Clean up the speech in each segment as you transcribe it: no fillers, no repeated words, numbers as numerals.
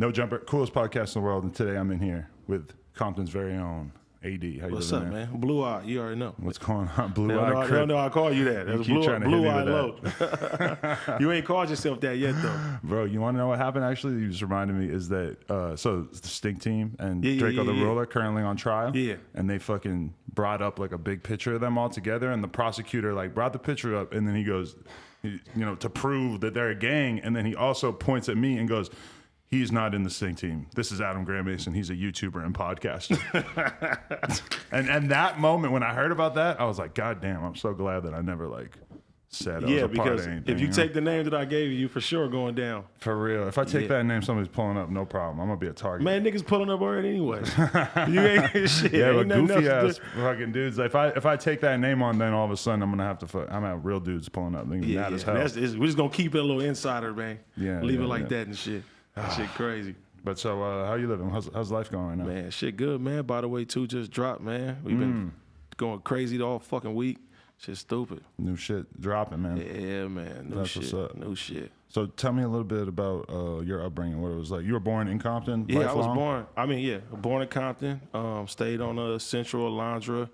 No Jumper, coolest podcast in the world. And today I'm in here with Compton's very own AD. How you What's doing, up, man? Blue Eye, you already know. What's going on? Blue Eye Eye Crip. Crip. You know I call you that. That's blue Eye Low. You ain't called yourself that yet, though. Bro, you want to know what happened, actually? You just reminded me, is that, so the Stink Team and Draco the Ruler currently on trial. Yeah. And they fucking brought up like a big picture of them all together. And the prosecutor like brought the picture up and then he goes, you know, to prove that they're a gang. And then he also points at me and goes, he's not in the Stink Team. This is Adam Graham Mason. He's a YouTuber and podcaster. and that moment when I heard about that, I was like, God damn, I'm so glad that I never like said I was a part of anything. If you take the name that I gave you, for sure going down. For real. If I take that name, somebody's pulling up, no problem. I'm going to be a target. Man, niggas pulling up already anyway. You ain't shit. Yeah, but ain't goofy ass fucking dudes. If I take that name on, then all of a sudden I'm going to have to, I'm going to have real dudes pulling up. They're mad as hell. We're just going to keep it a little insider, man. Yeah. Leave it like that and shit. That shit crazy. But so, how you living? How's life going right now? Man, shit good, man. By the way, 2 just dropped, man. We've been going crazy all fucking week. Shit stupid. New shit dropping, man. Yeah, man. New That's shit. what's up. New shit. So tell me a little bit about your upbringing, what it was like. You were born in Compton? Yeah, lifelong? I was born in Compton. Stayed on Central Alondra.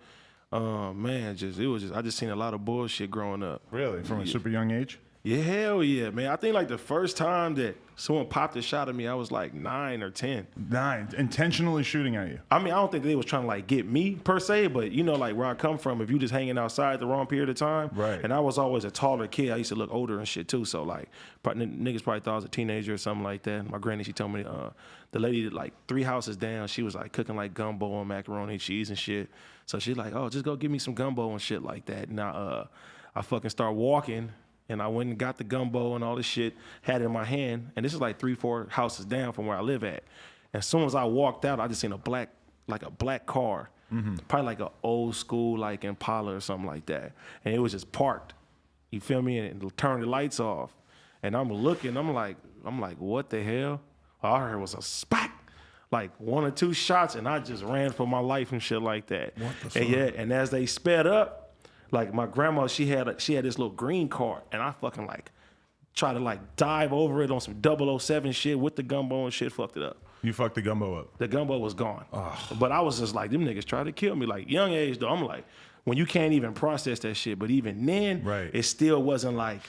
Man, I just seen a lot of bullshit growing up. Really? From a super young age? Yeah, hell yeah, man. I think like the first time that someone popped a shot at me, I was like 9 or 10. 9, intentionally shooting at you. I mean, I don't think they was trying to like get me per se, but you know, like where I come from, if you just hanging outside the wrong period of time, right? And I was always a taller kid. I used to look older and shit too. So like, niggas probably thought I was a teenager or something like that. My granny, she told me, the lady that like 3 houses down, she was like cooking like gumbo and macaroni and cheese and shit. So she's like, oh, just go give me some gumbo and shit like that. And I fucking start walking. And I went and got the gumbo and all this shit, had it in my hand. And this is like 3-4 houses down from where I live at. And as soon as I walked out, I just seen a black car, probably like an old school like Impala or something like that. And it was just parked, you feel me? And it turned the lights off. And I'm looking, I'm like, what the hell? All I heard was a spat, like 1 or 2 shots, and I just ran for my life and shit like that. What the fuck? And yeah, and as they sped up, like my grandma, she had this little green cart, and I fucking like try to like dive over it on some 007 shit with the gumbo and shit, fucked it up. You fucked the gumbo up. The gumbo was gone. Oh. But I was just like, them niggas tried to kill me. Like young age though, I'm like, when you can't even process that shit, but even then, right, it still wasn't like,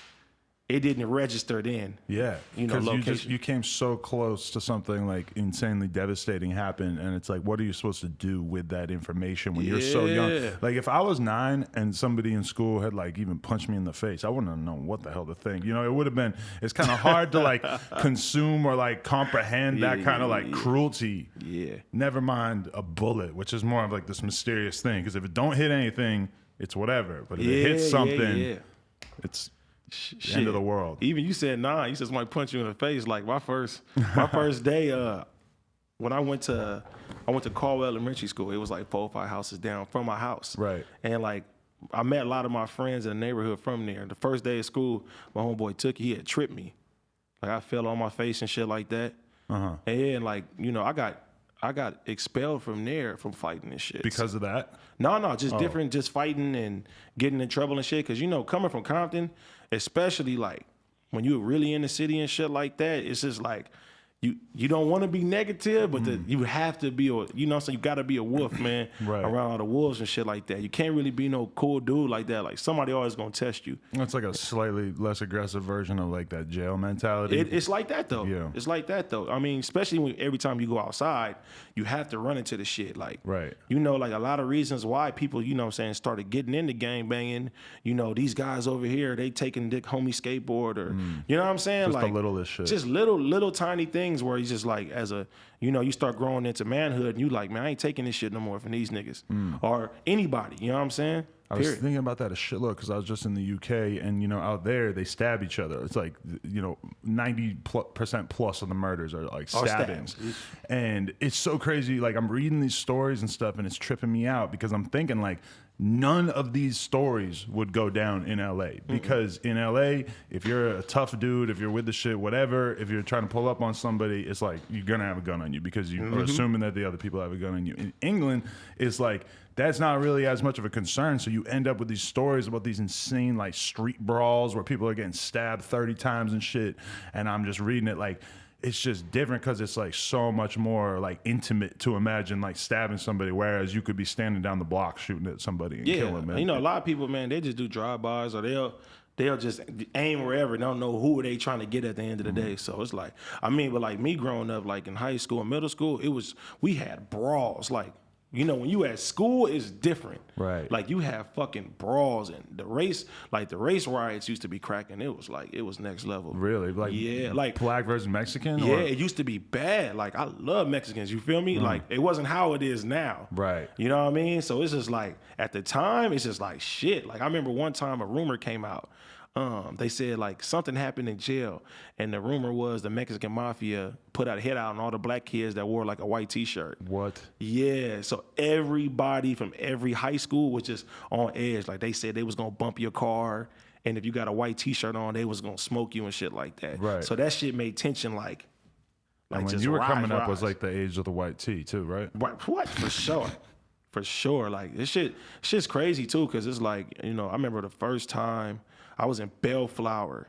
it didn't register then. Yeah, you know, you came so close to something like insanely devastating happen, and it's like, what are you supposed to do with that information when you're so young? Like, if I was 9 and somebody in school had like even punched me in the face, I wouldn't have known what the hell to think. You know, it would have been. It's kind of hard to like consume or like comprehend that kind of like cruelty. Yeah. Never mind a bullet, which is more of like this mysterious thing. Because if it don't hit anything, it's whatever. But if it hits something, it's the end of the world. Even you said 9. You said somebody punch you in the face. Like my first day, when I went to Caldwell Elementary School. It was like 4 or 5 houses down from my house. Right. And like I met a lot of my friends in the neighborhood from there. The first day of school, my homeboy took it. He had tripped me. Like I fell on my face and shit like that. And like, you know, I got expelled from there from fighting and shit. Because of that? No, just different, just fighting and getting in trouble and shit. Cause you know, coming from Compton, especially like when you're really in the city and shit like that, it's just like you don't want to be negative, but you have to be so you got to be a wolf, man, right, around all the wolves and shit like that. You can't really be no cool dude like that. Like somebody always gonna test you. It's like a slightly less aggressive version of like that jail mentality. It's like that though. Yeah. It's like that though. I mean, especially every time you go outside, you have to run into the shit. Like, right, you know, like a lot of reasons why people, you know what I'm saying, started getting into gang banging. You know, these guys over here, they taking Dick homie skateboard or, you know what I'm saying? Just like the littlest shit. Just little tiny things where you just like, as a, you know, you start growing into manhood and you like, man, I ain't taking this shit no more from these niggas or anybody. You know what I'm saying? I was thinking about that a shitload because I was just in the UK and, you know, out there they stab each other. It's like, you know, 90% plus of the murders are like stabbings. And it's so crazy. Like I'm reading these stories and stuff and it's tripping me out because I'm thinking like, none of these stories would go down in LA because in LA, if you're a tough dude, if you're with the shit, whatever, if you're trying to pull up on somebody, it's like you're gonna have a gun on you because you are assuming that the other people have a gun on you. In England, it's like that's not really as much of a concern. So you end up with these stories about these insane like street brawls where people are getting stabbed 30 times and shit. And I'm just reading it like, it's just different because it's like so much more like intimate to imagine like stabbing somebody, whereas you could be standing down the block shooting at somebody and killing them. You know, a lot of people, man, they just do drive-bys or they'll just aim wherever. They don't know who are they trying to get at the end of the day. So it's like, I mean, but like me growing up, like in high school and middle school, we had brawls. Like, you know, when you at school, it's different. Right. Like you have fucking brawls and the race riots used to be cracking. It was next level. Really? Like, yeah, like black versus Mexican? Yeah, or? it used to be bad. Like I love Mexicans, you feel me? Like it wasn't how it is now. Right. You know what I mean? So it's just like at the time, it's just like shit. Like I remember one time a rumor came out. They said like something happened in jail, and the rumor was the Mexican mafia put out a hit out on all the black kids that wore like a white T-shirt. What? Yeah. So everybody from every high school was just on edge. Like they said they was gonna bump your car, and if you got a white T-shirt on, they was gonna smoke you and shit like that. Right. So that shit made tension like And when just you were rise, coming up rise. was like the age of the white tee too, right? What? For sure. For sure. Like this shit's crazy too, because it's like, you know, I remember the first time I was in Bellflower,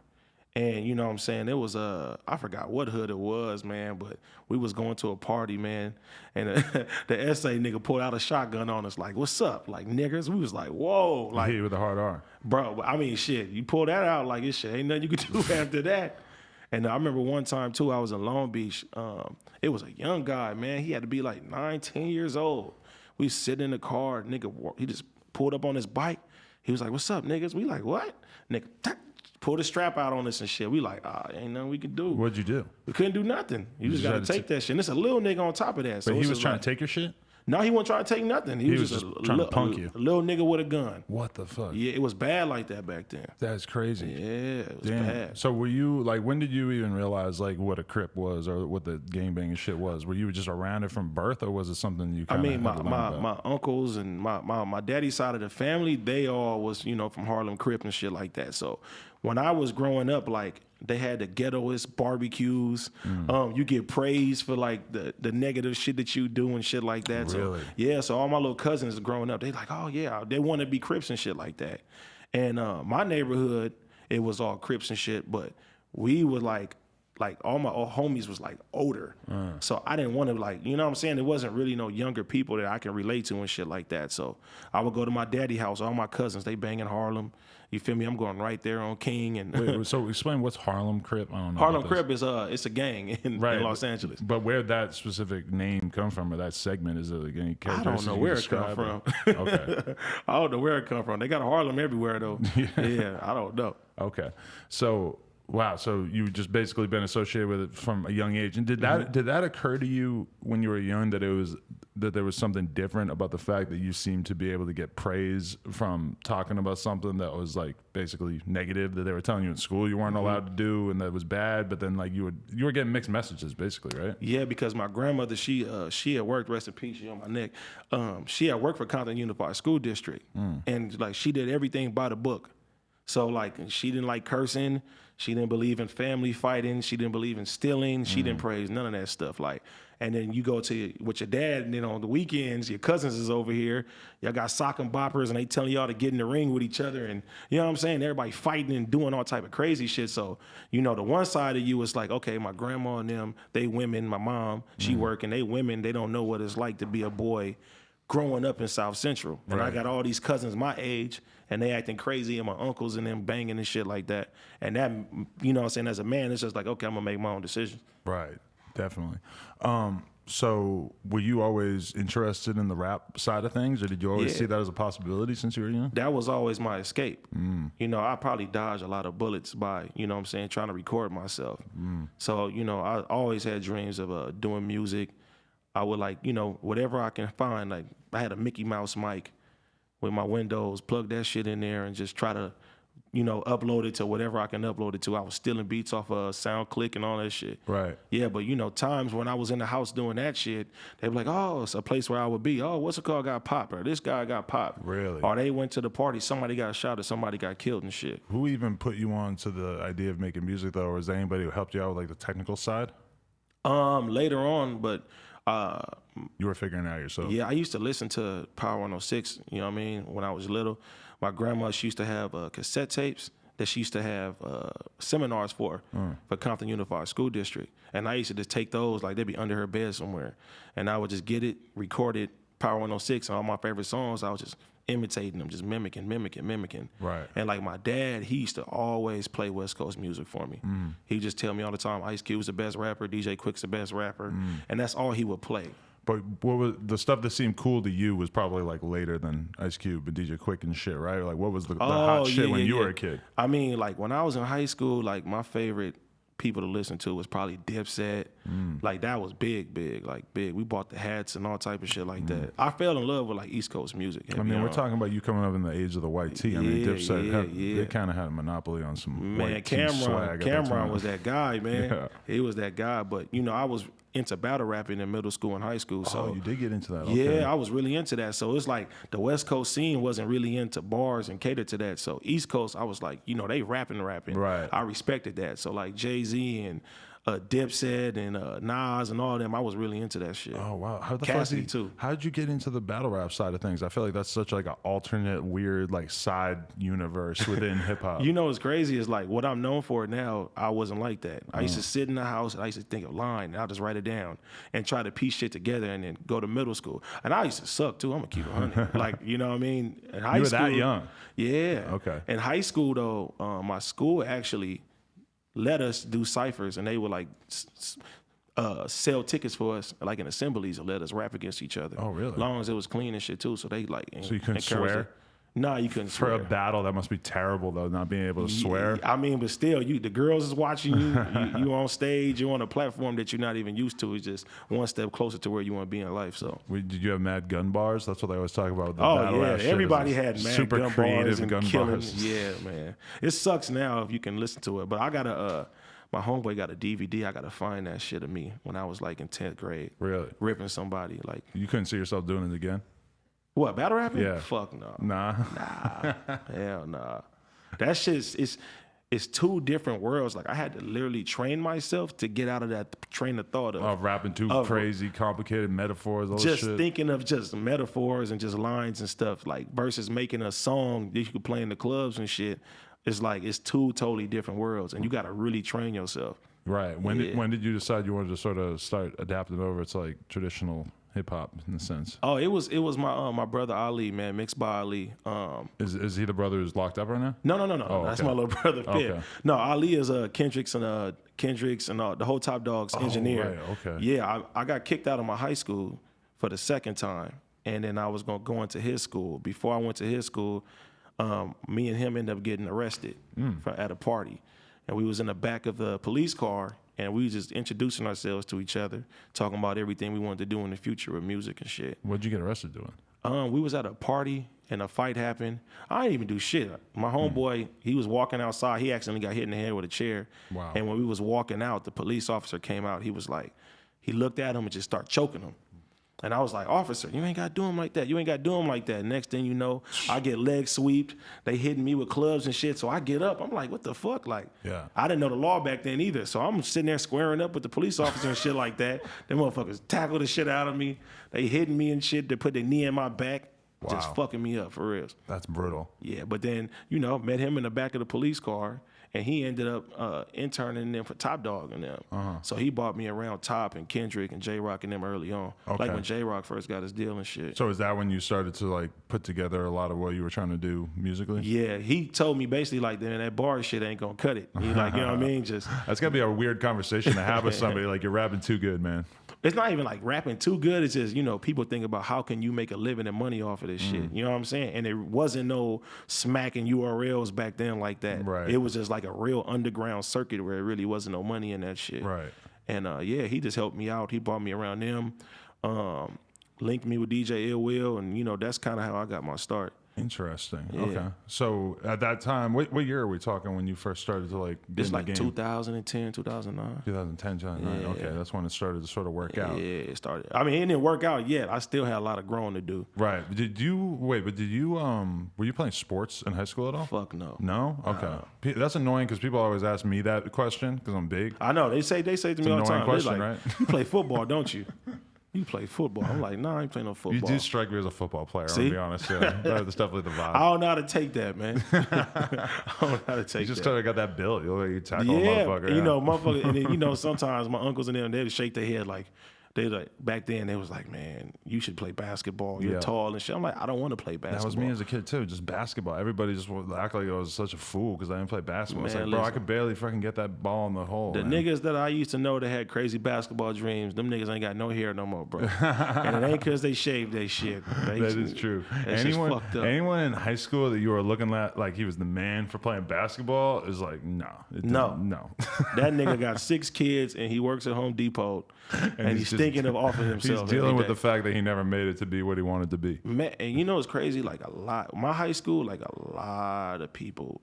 and you know what I'm saying, it was I forgot what hood it was, man, but we was going to a party, man, and the SA nigga pulled out a shotgun on us, like, what's up? Like, niggers? We was like, whoa. Like, Hit you with a hard R. Bro, I mean, shit, you pull that out, like, this shit ain't nothing you could do after that. And I remember one time, too, I was in Long Beach. It was a young guy, man. He had to be like 9, 10 years old. We sitting in the car, nigga, he just pulled up on his bike. He was like, what's up, niggas? We like, what? Nigga, pulled a strap out on us and shit. We like, ain't nothing we could do. What'd you do? We couldn't do nothing. You just got to take that shit. And it's a little nigga on top of that. So But he was trying like, to take your shit? No, he wasn't trying to take nothing. He was just trying to punk you. A little nigga with a gun. What the fuck? Yeah, it was bad like that back then. That's crazy. Yeah, it was Damn. bad. So were you like, when did you even realize like what a crip was or what the gangbanging shit was? Were you just around it from birth, or was it something you I kind of mean, my uncles and my daddy's side of the family, they all was, you know, from Harlem Crip and shit like that. So when I was growing up, like, they had the ghettoest barbecues. You get praised for like the negative shit that you do and shit like that. Really? So yeah, so all my little cousins growing up, they like, oh yeah, they want to be Crips and shit like that. And my neighborhood, it was all Crips and shit, but we were like all my homies was like older. So I didn't want to, like, you know what I'm saying? There wasn't really no younger people that I can relate to and shit like that. So I would go to my daddy's house, all my cousins, they bang in Harlem. You feel me? I'm going right there on King. And Wait, so explain what's Harlem Crip? I don't know. Harlem Crip is it's a gang in Los Angeles. But where'd that specific name come from, or that segment? Is it like any characteristics? I don't know where it come from. Okay. I don't know where it come from. They got a Harlem everywhere though. Yeah, I don't know. Okay. So wow, so you've just basically been associated with it from a young age. And did that occur to you when you were young that there was something different about the fact that you seemed to be able to get praise from talking about something that was like basically negative that they were telling you in school you weren't allowed to do and that was bad, but then like you were getting mixed messages basically, right? Yeah, because my grandmother, she had worked, rest in peace, she on my neck. She had worked for Compton Unified School District, and like she did everything by the book. So like she didn't like cursing. She didn't believe in family fighting. She didn't believe in stealing. She didn't praise none of that stuff. Like, and then you go to with your dad, and then on the weekends, your cousins is over here. Y'all got sock and boppers, and they telling y'all to get in the ring with each other, and you know what I'm saying? Everybody fighting and doing all type of crazy shit. So, you know, the one side of you is like, okay, my grandma and them, they women. My mom, she working. They women. They don't know what it's like to be a boy growing up in South Central. And I got all these cousins my age, and they acting crazy, and my uncles and them banging and shit like that. And that, you know what I'm saying, as a man, it's just like, okay, I'm gonna make my own decisions. Right, definitely. So were you always interested in the rap side of things, or did you always see that as a possibility since you were young? That was always my escape. You know, I probably dodged a lot of bullets by, you know what I'm saying, trying to record myself. So, you know, I always had dreams of doing music. I would like, you know, whatever I can find. Like I had a Mickey Mouse mic with my Windows, plug that shit in there and just try to, you know, upload it to whatever I can upload it to. I was stealing beats off of SoundClick and all that shit. Right. Yeah, but you know, times when I was in the house doing that shit, they were like, oh, it's a place where I would be. Oh, what's it called? Got popped, or this guy got popped. Really? Or they went to the party, somebody got shot or somebody got killed and shit. Who even put you on to the idea of making music though, or is there anybody who helped you out with like the technical side? Later on, but you were figuring it out yourself. yeah, I used to listen to Power 106, you know what I mean, when I was little. My grandma, she used to have cassette tapes that she used to have seminars for Compton Unified School District. And I used to just take those, like they'd be under her bed somewhere. And I would just get it, record it, Power 106, and all my favorite songs, I was just imitating them, just mimicking. Right. And like my dad, he used to always play West Coast music for me. He just tell me all the time, Ice Cube's the best rapper, DJ Quick's the best rapper. And that's all he would play. But what was the stuff that seemed cool to you was probably like later than Ice Cube and DJ Quick and shit, right? Like what was the hot shit when you were a kid? I mean, like when I was in high school, like my favorite people to listen to was probably Dipset. Like that was big. We bought the hats and all type of shit like that. I fell in love with like East Coast music. I mean, we're talking about you coming up in the age of the white tee. I mean, Dipset, they kind of had a monopoly on some white tee swag. Cameron was that guy, man. He was that guy. But you know, I was into battle rapping in middle school and high school. So you did get into that. Okay. Yeah, I was really into that. So it's like the West Coast scene wasn't really into bars and catered to that. So East Coast, I was like, you know, they rapping. Right. I respected that. So like Jay-Z and Dipset and Nas and all them, I was really into that shit. Oh wow, Cassidy too. How did you get into the battle rap side of things? I feel like that's such like an alternate, weird, like side universe within hip hop. You know what's crazy is like what I'm known for now. I wasn't like that. I used to sit in the house and I used to think of line and I'll just write it down and try to piece shit together and then go to middle school. And I used to suck too. I'm gonna keep it 100. Like you know what I mean? In high you were school, that young? Yeah. Okay. In high school though, my school actually let us do ciphers, and they would like sell tickets for us, like in assemblies, and let us rap against each other. Oh, really? As long as it was clean and shit too. So they like. So you couldn't swear? No, you couldn't For swear. a battle, that must be terrible though, not being able to swear. I mean, but still, the girls is watching you. You on stage, you're on a platform that you're not even used to. It's just one step closer to where you want to be in life. So, Did you have mad gun bars? That's what they always talk about. With the oh battle yeah, rap shit. everybody had mad super gun creative bars and gun killing. bars. Yeah, man, it sucks now if you can listen to it. But I gotta. My homeboy got a DVD. I gotta find that shit of me when I was like in 10th grade. Really? Ripping somebody like. You couldn't see yourself doing it again? What, battle rapping? Yeah. Fuck no. Nah. Hell nah. That shit it's two different worlds. Like I had to literally train myself to get out of that train of thought of rapping too crazy, complicated metaphors, all just this shit. thinking of just metaphors and just lines and stuff. Like versus making a song that you could play in the clubs and shit. It's like it's two totally different worlds, and you got to really train yourself. Right. When did you decide you wanted to sort of start adapting over to like traditional hip hop in a sense? Oh, it was my brother Ali, man, mixed by Ali. Is he the brother who's locked up right now? No. Oh, That's okay. my little brother Pip. Okay. No, Ali is Kendrick's and the whole Top Dogs engineer. Right, okay. Yeah, I got kicked out of my high school for the second time, and then I was gonna go into his school. Before I went to his school, me and him ended up getting arrested at a party, and we was in the back of the police car, and we was just introducing ourselves to each other, talking about everything we wanted to do in the future with music and shit. What'd you get arrested doing? We was at a party and a fight happened. I didn't even do shit. My homeboy, he was walking outside. He accidentally got hit in the head with a chair. Wow. And when we was walking out, the police officer came out. He was like, he looked at him and just started choking him. And I was like, officer, you ain't got to do him like that. You ain't got to do him like that. Next thing you know, I get leg sweeped. They hitting me with clubs and shit. So I get up. I'm like, what the fuck? Like, yeah. I didn't know the law back then either. So I'm sitting there squaring up with the police officer and shit like that. Them motherfuckers tackle the shit out of me. They hitting me and shit. They put their knee in my back. Wow. Just fucking me up, for real. That's brutal. Yeah, but then, met him in the back of the police car. And he ended up interning them for Top Dog and them. So he bought me around Top and Kendrick and J-Rock and them early on. Okay. Like when J-Rock first got his deal and shit. So is that when you started to like put together a lot of what you were trying to do musically? Yeah, he told me basically like, man, that bar shit ain't gonna cut it. He's like, you know what I mean? Just That's gotta be a weird conversation to have with somebody. Like, you're rapping too good, man. it's not even like rapping too good. It's just, people think about how can you make a living and money off of this shit. You know what I'm saying? And there wasn't no smacking URLs back then like that. Right. It was just like a real underground circuit where it really wasn't no money in that shit. Right. And he just helped me out. He brought me around them, linked me with DJ Ill Will, and that's kind of how I got my start. Interesting. Yeah. Okay. So at that time, what year are we talking when you first started to like get It's in like the game? 2010, 2009. 2010, 2009. Yeah. Okay, that's when it started to sort of work out. Yeah, it started. I mean, it didn't work out yet. I still had a lot of growing to do. Right. Were you playing sports in high school at all? Fuck no. No? Okay. That's annoying because people always ask me that question because I'm big. I know. They say to me all the annoying time. question, They're like, right? you play football, don't you? You play football. I'm like, nah, I ain't playing no football. You do strike me as a football player, I'm See? gonna be honest. Yeah. That's definitely the vibe. I don't know how to take that, man. I don't know how to take You just that. kind of got that build. You tackle a Yeah, motherfucker. you know, motherfucker. And then, you know, sometimes my uncles and them, they would shake their head like, back then they was like, man, you should play basketball. You're tall and shit. I'm like, I don't want to play basketball. That was me as a kid too, just basketball. Everybody just would act like I was such a fool because I didn't play basketball. It's like, bro, I could barely fucking get that ball in the hole. The niggas that I used to know that had crazy basketball dreams, them niggas ain't got no hair no more, bro. And it ain't because they shaved their shit. That is true. Anyone in high school that you were looking at like he was the man for playing basketball is like, no. That nigga got 6 kids and he works at Home Depot and he's thinking of offering himself. He's dealing with the fact that he never made it to be what he wanted to be. Man, and you know it's crazy, like my high school, like a lot of people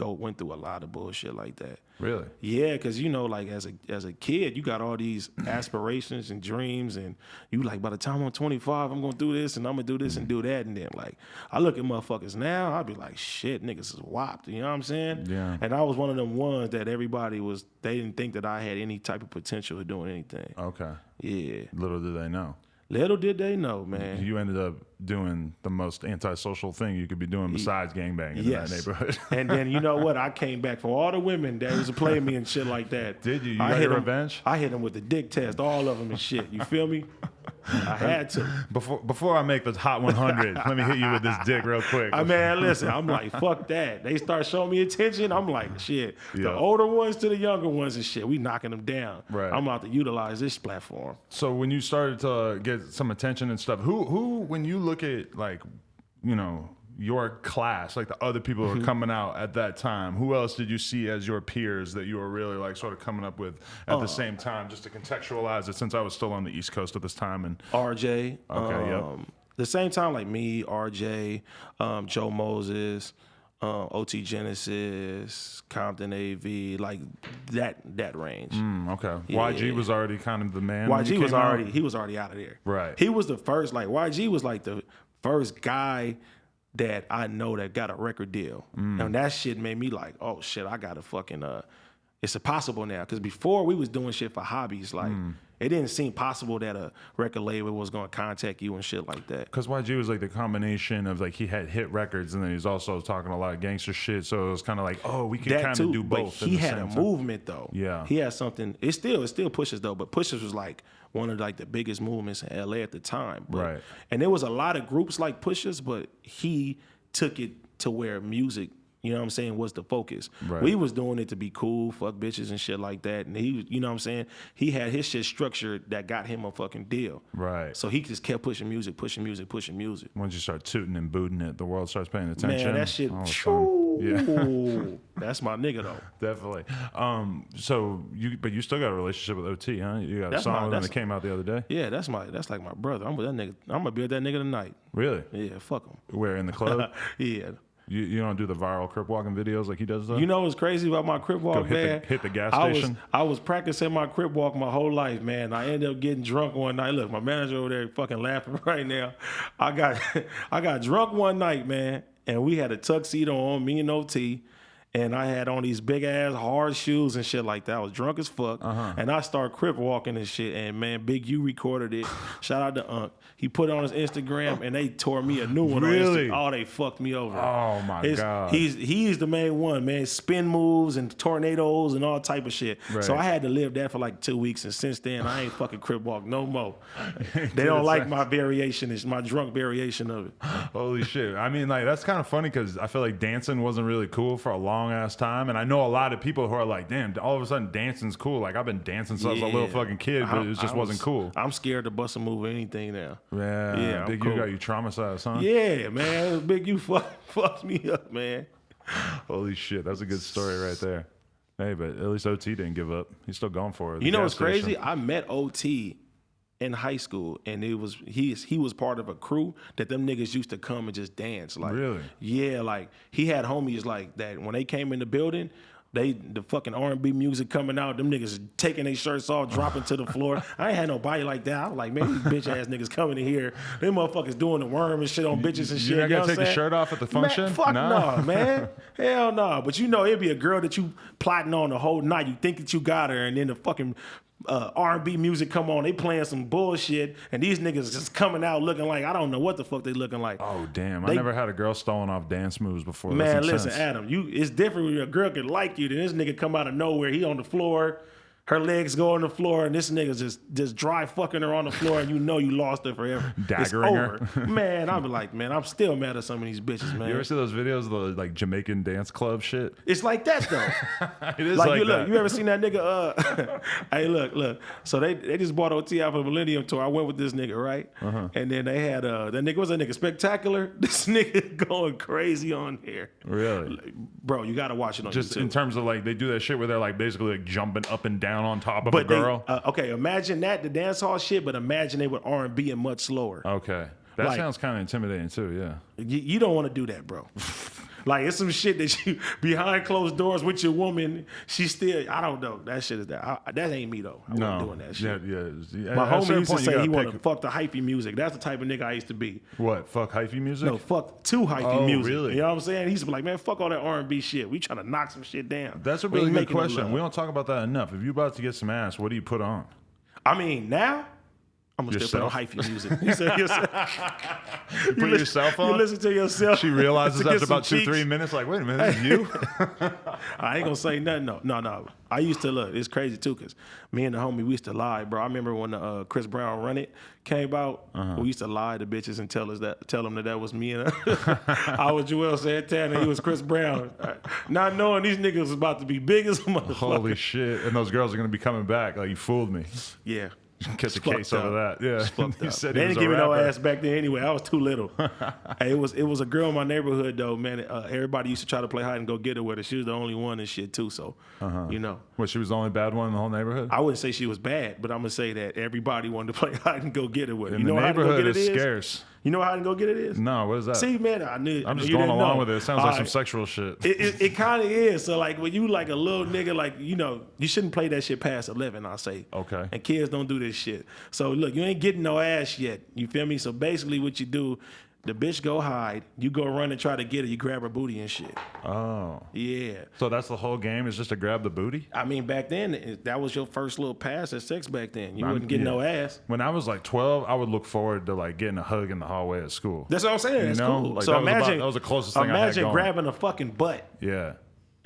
went through a lot of bullshit like that. Really? Yeah, because you know, like as a kid, you got all these aspirations and dreams, and you like, by the time I'm 25, I'm gonna do this and I'm gonna do this and do that, and then like I look at motherfuckers now, I'd be like, shit, niggas is whopped. You know what I'm saying? Yeah. And I was one of them ones that they didn't think that I had any type of potential of doing anything. Okay. Yeah. Little did they know. Little did they know, man. You ended up doing the most antisocial thing you could be doing besides gangbanging in that neighborhood. And then you know what? I came back for all the women that was playing me and shit like that. Did you? You got your revenge? I hit them with the dick test, all of them and shit. You feel me? I had to. Before I make the Hot 100, let me hit you with this dick real quick. Man, listen, I'm like, fuck that. They start showing me attention. I'm like, shit. Yeah. The older ones to the younger ones and shit, we knocking them down. Right. I'm about to utilize this platform. So when you started to get some attention and stuff, who when you look at like, you know, your class, like the other people who are coming out at that time, who else did you see as your peers that you were really like sort of coming up with at the same time, just to contextualize it, since I was still on the East Coast at this time? And RJ. Okay, yep. The same time, like me, RJ, Joe Moses, OT Genesis, Compton AV, like that range. Okay. Yeah. YG was already kind of the man. YG was already out of there. Right. He was the first, like YG was like the first guy that I know that got a record deal. And that shit made me like, oh shit, I gotta fucking it's possible now. Cause before we was doing shit for hobbies, like it didn't seem possible that a record label was gonna contact you and shit like that. Cause YG was like the combination of like he had hit records and then he was also talking a lot of gangster shit. So it was kind of like, oh, we can kind of do both. But he had a movement though. Yeah. He had something. It still pushes though, but Pushes was like one of like the biggest movements in LA at the time. But, right. And there was a lot of groups like Pushes, but he took it to where music, you know what I'm saying, was the focus. Right. We was doing it to be cool, fuck bitches and shit like that. And he, you know what I'm saying, he had his shit structured that got him a fucking deal. Right. So he just kept pushing music. Once you start tooting and booting it, the world starts paying attention. Man, that shit, yeah. That's my nigga though. Definitely. So you still got a relationship with OT, huh? You got a song with him that came out the other day? Yeah, that's like my brother. I'm with that nigga. I'm gonna be with that nigga tonight. Really? Yeah, fuck him. Where, in the club? Yeah. You don't do the viral crip walking videos like he does though? You know what's crazy about my crip walk, man? Hit the gas station. I was practicing my crip walk my whole life, man. I ended up getting drunk one night. Look, my manager over there fucking laughing right now. I got drunk one night, man, and we had a tuxedo on, me and OT. And I had on these big ass hard shoes and shit like that. I was drunk as fuck. And I started crip walking and shit. And man, Big U recorded it. Shout out to Unc. He put it on his Instagram and they tore me a new one. Really? Oh, they fucked me over. Oh my God. He's the main one, man. Spin moves and tornadoes and all type of shit. Right. So I had to live that for like 2 weeks. And since then, I ain't fucking crip walk no more. They don't like my variation. It's my drunk variation of it. Holy shit. I mean, like, that's kind of funny because I feel like dancing wasn't really cool for a long ass time, and I know a lot of people who are like, damn, all of a sudden dancing's cool. Like, I've been dancing since I was a little fucking kid, but it just wasn't cool. I'm scared to bust a move or anything now. Yeah, Big U got you traumatized, huh? Yeah, man, Big U fucked me up, man. Holy shit, that's a good story right there. Hey, but at least OT didn't give up. He's still going for it. You know what's crazy? I met OT in high school, and he was part of a crew that them niggas used to come and just dance. Like, really? Yeah, like he had homies like that. When they came in the building, the fucking R&B music coming out, them niggas taking their shirts off, dropping to the floor. I ain't had nobody like that. I was like, man, these bitch ass niggas coming in here. Them motherfuckers doing the worm and shit on bitches and shit. You're not you gonna take your shirt off at the function? Man, fuck no, man. Hell no. But you know, it'd be a girl that you plotting on the whole night. You think that you got her, and then the fucking R&B music come on, they playing some bullshit, and these niggas just coming out looking like I don't know what the fuck they looking like. Oh damn! I never had a girl stolen off dance moves before. Man, listen, Adam, it's different when a girl can like you than this nigga come out of nowhere. He on the floor. Her legs go on the floor, and this nigga's just dry fucking her on the floor, and you know you lost her forever. Daggering it's over. Man, I'm like, man, I'm still mad at some of these bitches, man. You ever see those videos of the like Jamaican dance club shit? It's like that though. It is like that. You ever seen that nigga? Hey, look. So they just bought OT out for the Millennium Tour. I went with this nigga, right? And then they had that nigga, what's that nigga? Spectacular. This nigga going crazy on here. Really? Bro, you gotta watch it on Just YouTube. in terms of like they do that shit where they're like basically like jumping up and down on top of a girl. Okay, imagine that, the dance hall shit, but imagine they with R&B and much slower. Okay. That Like, sounds kind of intimidating too, yeah. You don't want to do that, bro. Like, it's some shit that you behind closed doors with your woman. She still, I don't know. That shit is that. That ain't me though. I wasn't doing that shit. Yeah. My homie used to say he want wanted to fuck the hyphy music. That's the type of nigga I used to be. What? Fuck hyphy music? No, fuck too hyphy music. Really? You know what I'm saying? He used to be like, man, fuck all that R&B shit. We trying to knock some shit down. That's a We really ain't good making no question. love. We don't talk about that enough. If you're about to get some ass, what do you put on? I mean, now I'm gonna still Yourself? put on hyphy music. You said yourself. You put yourself on? You listen to yourself. She realizes to get after about some 2-3 cheeks. minutes, like, wait a minute, this is you? I ain't gonna say nothing. No. I used to look. It's crazy too, cause me and the homie we used to lie, bro. I remember when the Chris Brown Run It came out. We used to lie to bitches and tell them that was me and I was Joel Santana. He was Chris Brown, not knowing these niggas was about to be big as a motherfucker. Holy shit. And those girls are going to be coming back. Like, you fooled me. Yeah. Catch a case over that. Yeah. He said they he was didn't a give me no rapper. ass back then anyway. I was too little. Hey, it was a girl in my neighborhood though, man. Everybody used to try to play hide and go get her with her. She was the only one and shit too. So you know. What, she was the only bad one in the whole neighborhood? I wouldn't say she was bad, but I'm gonna say that everybody wanted to play hide and go get her with her. In You know the how hide and go neighborhood get it is is? scarce. You know how hide and go get it is? No, what is that? See, man, I knew. I'm just you going didn't along know. with it. It sounds All like some right. sexual shit. It kind of is. So like when you like a little nigga, like you know, you shouldn't play that shit past 11. I say. Okay. And kids don't do this shit. So look, you ain't getting no ass yet. You feel me? So basically, what you do, the bitch go hide, you go run and try to get her. You grab her booty and shit. Oh. Yeah. So that's the whole game, is just to grab the booty? I mean, back then, that was your first little pass at sex back then. You wouldn't get no ass. When I was like 12, I would look forward to like getting a hug in the hallway at school. That's what I'm saying. It's know? cool. Like, So imagine that was the closest thing I had Imagine going. grabbing a fucking butt Yeah.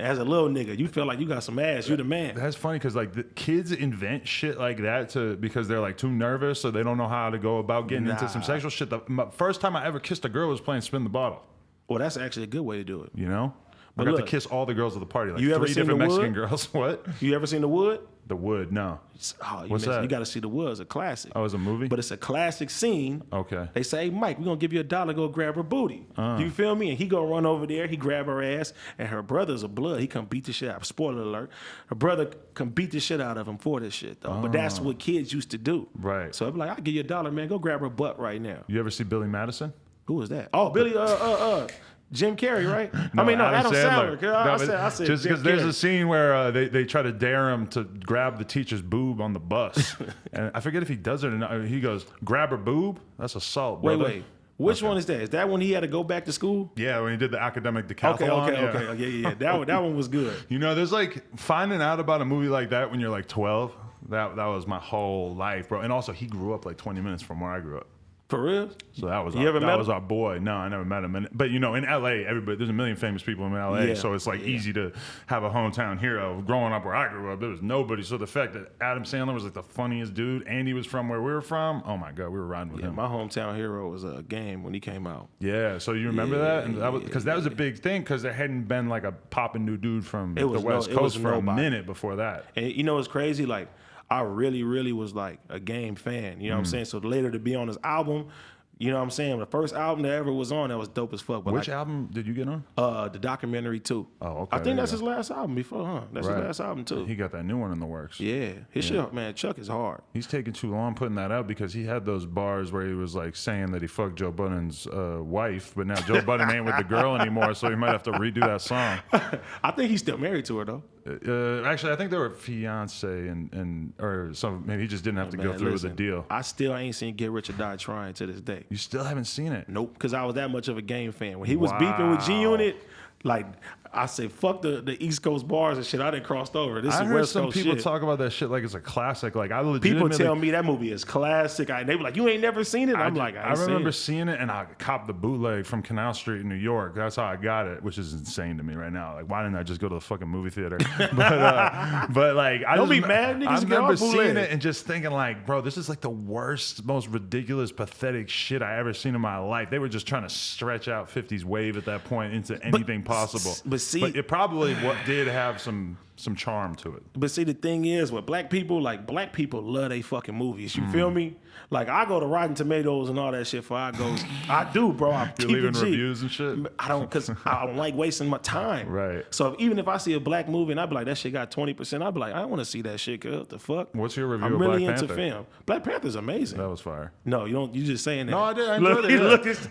as a little nigga. You feel like you got some ass. You the man. That's funny because like the kids invent shit like that because they're like too nervous, so they don't know how to go about getting into some sexual shit. My first time I ever kissed a girl was playing Spin the Bottle. Well, that's actually a good way to do it. You know, But I got look, to kiss all the girls at the party. Like you ever 3 seen different The Mexican Wood? girls. What? You ever seen The Wood? The Wood? No. What's that? You got to see The Wood. It's a classic. Oh, it's a movie. But it's a classic scene. Okay. They say, hey, Mike, we're going to give you $1, go grab her booty. You feel me? And he go run over there, he grab her ass, and her brother's a blood. He come beat the shit out. Spoiler alert. Her brother come beat the shit out of him for this shit, though. But that's what kids used to do. Right. So I'd be like, I'll give you $1, man. Go grab her butt right now. You ever see Billy Madison? Who was that? Oh, Billy, Jim Carrey, right? No, Adam Sandler. I said just Jim because there's Carrey. a scene where they try to dare him to grab the teacher's boob on the bus, and I forget if he does it or not. He goes, "Grab her boob." That's assault, brother. Wait. Which one is that? Is that when he had to go back to school? Yeah, when he did the academic decathlon. Okay. Yeah. That one was good. You know, there's like finding out about a movie like that when you're like 12. That was my whole life, bro. And also, he grew up like 20 minutes from where I grew up. For real? So that was You ever met him? was our boy. No, I never met him. But you know, in LA, there's a million famous people in LA, Yeah. so it's like easy to have a hometown hero. Growing up where I grew up, there was nobody. So the fact that Adam Sandler was like the funniest dude, and he was from where we were from, oh my god, we were riding with him. My hometown hero was a Game when he came out. Yeah, so you remember that? And that was because that was a big thing because there hadn't been like a popping new dude from the West Coast for a minute before that. And you know what's crazy? Like I really, really was like a Game fan. You know what I'm saying? So later to be on his album. You know what I'm saying? The first album that ever was on, that was dope as fuck. But Which album did you get on? The documentary too. Oh, okay. I think that's his last album before, huh? That's his last album too. He got that new one in the works. Yeah. His shit, man, Chuck is hard. He's taking too long putting that out because he had those bars where he was like saying that he fucked Joe Budden's wife, but now Joe Budden ain't with the girl anymore, so he might have to redo that song. I think he's still married to her though. Actually, I think they were fiance or some. Maybe he just didn't have to go through with the deal. I still ain't seen Get Rich or Die Trying to this day. You still haven't seen it? Nope, because I was that much of a Game fan. When he was beefing with G-Unit, like I said, fuck the East Coast bars and shit. I done crossed over. This I is heard West some Coast people shit. talk about that shit like it's a classic. Like I People legitimately tell me that movie is classic. They be like, you ain't never seen it? I'm like, I remember seeing it, and I copped the bootleg from Canal Street in New York. That's how I got it, which is insane to me right now. Like, why didn't I just go to the fucking movie theater? but like, Don't be mad, niggas. I Get remember our bootleg. seeing it and just thinking like, bro, this is like the worst, most ridiculous, pathetic shit I ever seen in my life. They were just trying to stretch out 50s wave at that point into anything possible. But see, it probably did have some charm to it. But see, the thing is, with black people love they fucking movies. You feel me? Like, I go to Rotten Tomatoes and all that shit before I go. I do, bro. I You're keep leaving it G. reviews and shit? I don't, because I don't like wasting my time. Right. So even if I see a black movie and I be like, that shit got 20%, I be like, I don't want to see that shit, girl. What the fuck? What's your review I'm of really Black into Panther? film. Black Panther's amazing. That was fire. No, you don't. You just saying that. No, I did. I enjoyed it.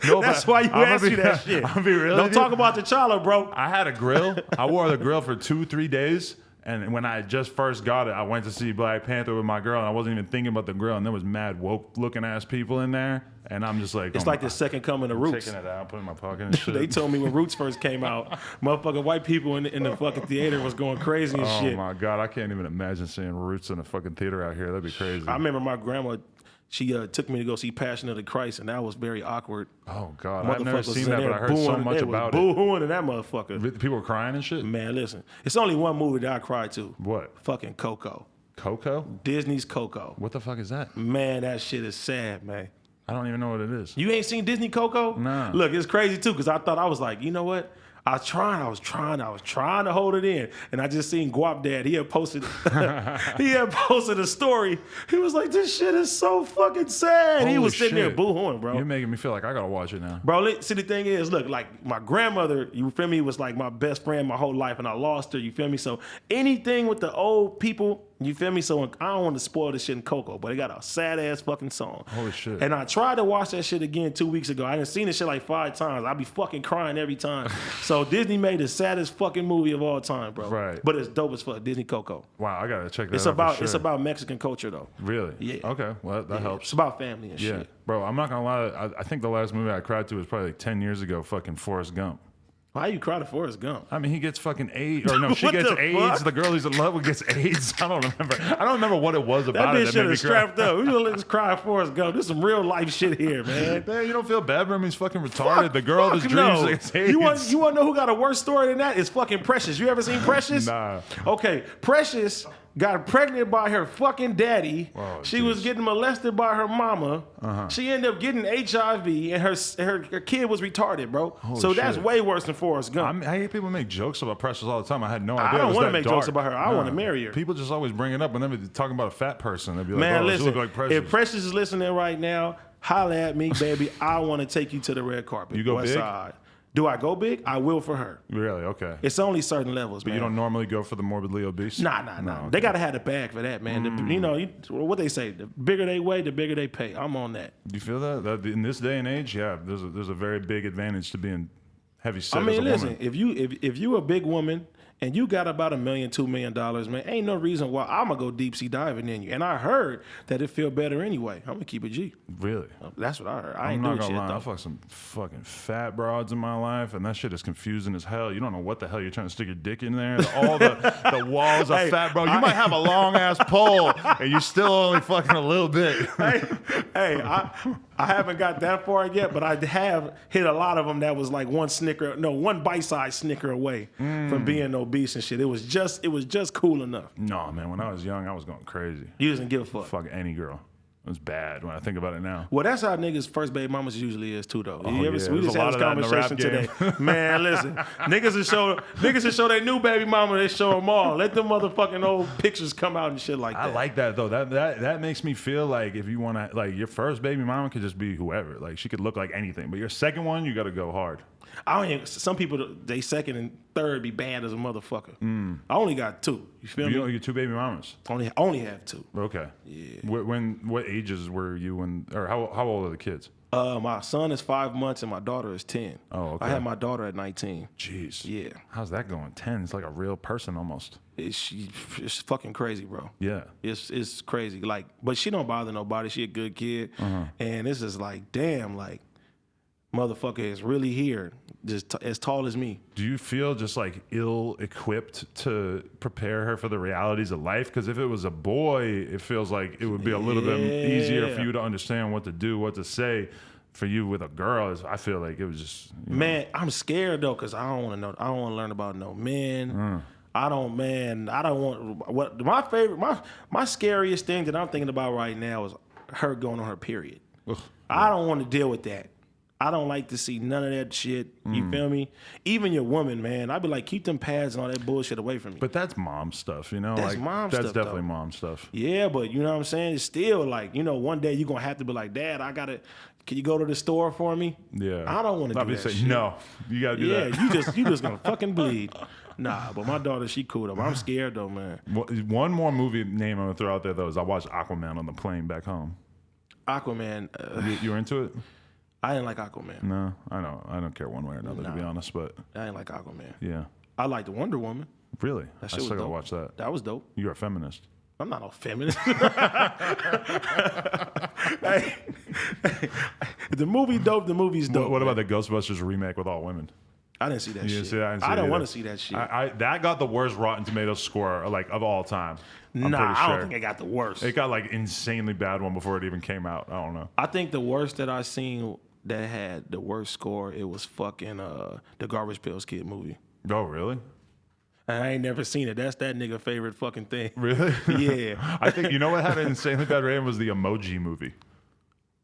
Yeah. No, that's but why you I'm gonna asked me be- that shit. I'm gonna be real Don't with talk you. about T'Challa, bro. I had a grill. I wore the grill for 2-3 days. And when I just first got it, I went to see Black Panther with my girl, and I wasn't even thinking about the grill. And there was mad woke looking ass people in there, and I'm just like, It's like the second coming of Roots. taking it out, putting it in my pocket and shit. They told me when Roots first came out, motherfucking white people in the fucking theater was going crazy and Oh shit. my god, I can't even imagine seeing Roots in a fucking theater out here. That'd be crazy. I remember my grandma, she took me to go see Passion of the Christ, and that was very awkward. Oh god, I've never Motherfuckers seen in that, there but I heard so booing- much they was about it. boo-hooing in that motherfucker. People were crying and shit. Man, listen, it's only one movie that I cried to. What? Fucking Coco. Coco? Disney's Coco. What the fuck is that? Man, that shit is sad, man. I don't even know what it is. You ain't seen Disney Coco? Nah. Look, it's crazy too, because I was like, you know what? I was trying to hold it in. And I just seen Guap Dad. He had posted a story. He was like, this shit is so fucking sad. He Holy was sitting there shit. boo-hooing, bro. You're making me feel like I gotta watch it now. Bro, see, the thing is, look, like my grandmother, you feel me, was like my best friend my whole life, and I lost her, you feel me? So anything with the old people, you feel me? So I don't want to spoil this shit in Coco, but it got a sad ass fucking song. Holy shit. And I tried to watch that shit again 2 weeks ago. I done seen this shit like 5 times. I be fucking crying every time. So Disney made the saddest fucking movie of all time, bro. Right. But it's dope as fuck. Disney Coco. Wow, I gotta check that It's out. about for sure. Mexican culture though. Really? Yeah. Okay, well that helps. It's about family and Yeah, shit. bro, I'm not gonna lie. I think the last movie I cried to was probably like 10 years ago. Fucking Forrest Gump. Why you cry to Forrest Gump? I mean, he gets fucking AIDS, or no, she What gets the AIDS. fuck? The girl he's in love with gets AIDS. I don't remember what it was That about it bitch that should made me have cry. strapped up. We gonna let us cry for us go. This some real life shit here, man. Man, you don't feel bad for him? He's fucking retarded. The girl of his dreams no. gets AIDS. You want to know who got a worse story than that? It's fucking Precious. You ever seen Precious? Nah. Okay, Precious got pregnant by her fucking daddy. Oh, She was getting molested by her mama. Uh-huh. She ended up getting HIV, and her kid was retarded, bro. So that's shit. way worse than Forrest Gump. I hate people make jokes about Precious all the time. I had no idea. I don't want wanna to make jokes about her. I wanna marry her. People just always bring it up whenever they're talking about a fat person. They'd be like, Man, "Oh, she listen, look like Precious." if Precious is listening right now, holla at me, baby. I want to take you to the red carpet. You go West big? Side. Do I go big? I will for her. Really? Okay. It's only certain levels, But man. you don't normally go for the morbidly obese? Nah. No, They gotta have the bag for that, man. What they say: the bigger they weigh, the bigger they pay. I'm on that. Do you feel that in this day and age? Yeah, there's a very big advantage to being heavy set I mean, as a listen, woman. if you a big woman and you got about $1 million, $2 million, man, ain't no reason why I'm gonna go deep sea diving in you. And I heard that it feel better anyway. I'm gonna keep it G. Really? That's what I heard. I I'm ain't not doing gonna shit lie. I though. fucked some fucking fat broads in my life, and that shit is confusing as hell. You don't know what the hell you're trying to stick your dick in there. All the walls are Hey, fat, bro. You might have a long ass pole, and you're still only fucking a little bit. Hey, I haven't got that far yet, but I have hit a lot of them that was like one bite-sized Snicker away from being obese and shit. It was just cool enough. No, man. When I was young, I was going crazy. You doesn't give a fuck. Fuck any girl. It was bad when I think about it now. Well, that's how niggas' first baby mamas usually is too, though. yeah. We There's just a had lot this of that in the rap conversation today. Man, listen, niggas will show their new baby mama. They show them all. Let them motherfucking old pictures come out and shit like that. I like that though. That makes me feel like if you want to, like, your first baby mama could just be whoever. Like, she could look like anything. But your second one, you got to go hard. Some people, they second and third be bad as a motherfucker. I only got 2. You feel You me? know, you're 2 baby mamas. Only have 2. Okay. Yeah. What ages were you when, or how old are the kids? My son is 5 months and my daughter is 10. Oh, okay. I had my daughter at 19. Jeez. Yeah. How's that going? 10. It's like a real person almost. It's fucking crazy, bro. Yeah. It's crazy. Like, but she don't bother nobody. She a good kid. And it's just like, damn, like, motherfucker is really here. just as tall as me. Do you feel just like ill-equipped to prepare her for the realities of life? Because if it was a boy, it feels like it would be a little bit easier for you to understand what to do, what to say. For you with a girl, I feel like it was just... Man, I'm scared, though, because I don't want to know. I don't want to learn about no men. I don't want... My scariest thing that I'm thinking about right now is her going on her period. Ugh, I don't want to deal with that. I don't like to see none of that shit. You feel me? Even your woman, man. I'd be like, keep them pads and all that bullshit away from me. But that's mom stuff, you know? That's mom stuff, That's definitely though. mom stuff. Yeah, but you know what I'm saying? It's still like, one day you're going to have to be like, Dad, can you go to the store for me? Yeah. I don't want to do that shit. No, you got to do that. Yeah, you just going to fucking bleed. Nah, but my daughter, she cool though. I'm scared though, man. One more movie name I'm going to throw out there, though, is I watched Aquaman on the plane back home. Aquaman. You were into it? I didn't like Aquaman. No, I don't care one way or another, to be honest, but... I didn't like Aquaman. Yeah. I liked the Wonder Woman. Really? That I shit still was got to dope. watch that. That was dope. You're a feminist. I'm not a feminist. Hey, the movie dope. The movie's dope. What about the Ghostbusters remake with all women? I didn't see that shit. I don't want to see that shit. That got the worst Rotten Tomatoes score like of all time. I don't think it got the worst. It got like insanely bad one before it even came out. I don't know. I think the worst that I seen that had the worst score, it was fucking the Garbage Pails Kid movie. Oh, really? I ain't never seen it. That's that nigga favorite fucking thing. Really? Yeah. I think, you know what had an insanely bad rating was the Emoji Movie.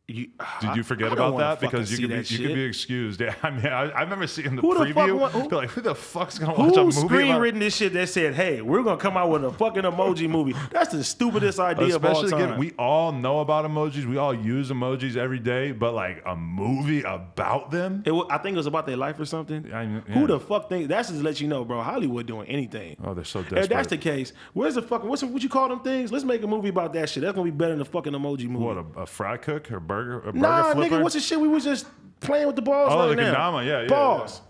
Did you forget about that? Because you could be excused. Yeah, I mean, I remember seeing the preview. Be like, who the fuck's gonna watch a movie? Who screenwritten this shit that said, "Hey, we're gonna come out with a fucking emoji movie"? That's the stupidest idea of all time. We all know about emojis. We all use emojis every day. But like a movie about them? I think it was about their life or something. Yeah. Who the fuck thinks? That's just to let you know, bro. Hollywood doing anything. Oh, they're so desperate. If that's the case, where's the fucking what you call them things? Let's make a movie about that shit. That's gonna be better than the fucking emoji movie. What, a fry cook or burger? A burger nah, flipper? nigga, what's the shit we was just playing with the balls right now? Oh, the kendama, yeah. Balls.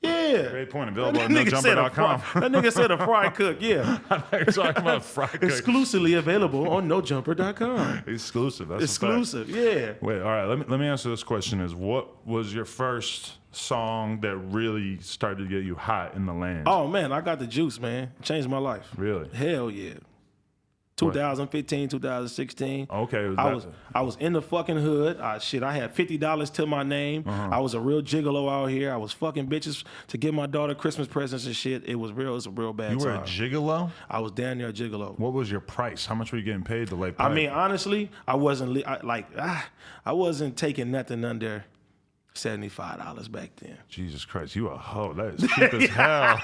Yeah. Great point. Available at nojumper.com. That nigga said a fry cook, yeah. You're talking about fry cook. Exclusively available on nojumper.com. Exclusive. That's exclusive, yeah. Wait, all right. Let me answer this question: is what was your first song that really started to get you hot in the land? Oh man, I got the juice, man. It changed my life. Really? Hell yeah. 2015, 2016. Okay. I was in the fucking hood. I had $50 to my name. I was a real gigolo out here. I was fucking bitches to get my daughter Christmas presents and shit. It was a real bad time. You were a gigolo? I was damn near a gigolo. What was your price? How much were you getting paid to lay pipe? I mean, honestly, I wasn't taking nothing under $75 back then. Jesus Christ, you a hoe. That is cheap as hell.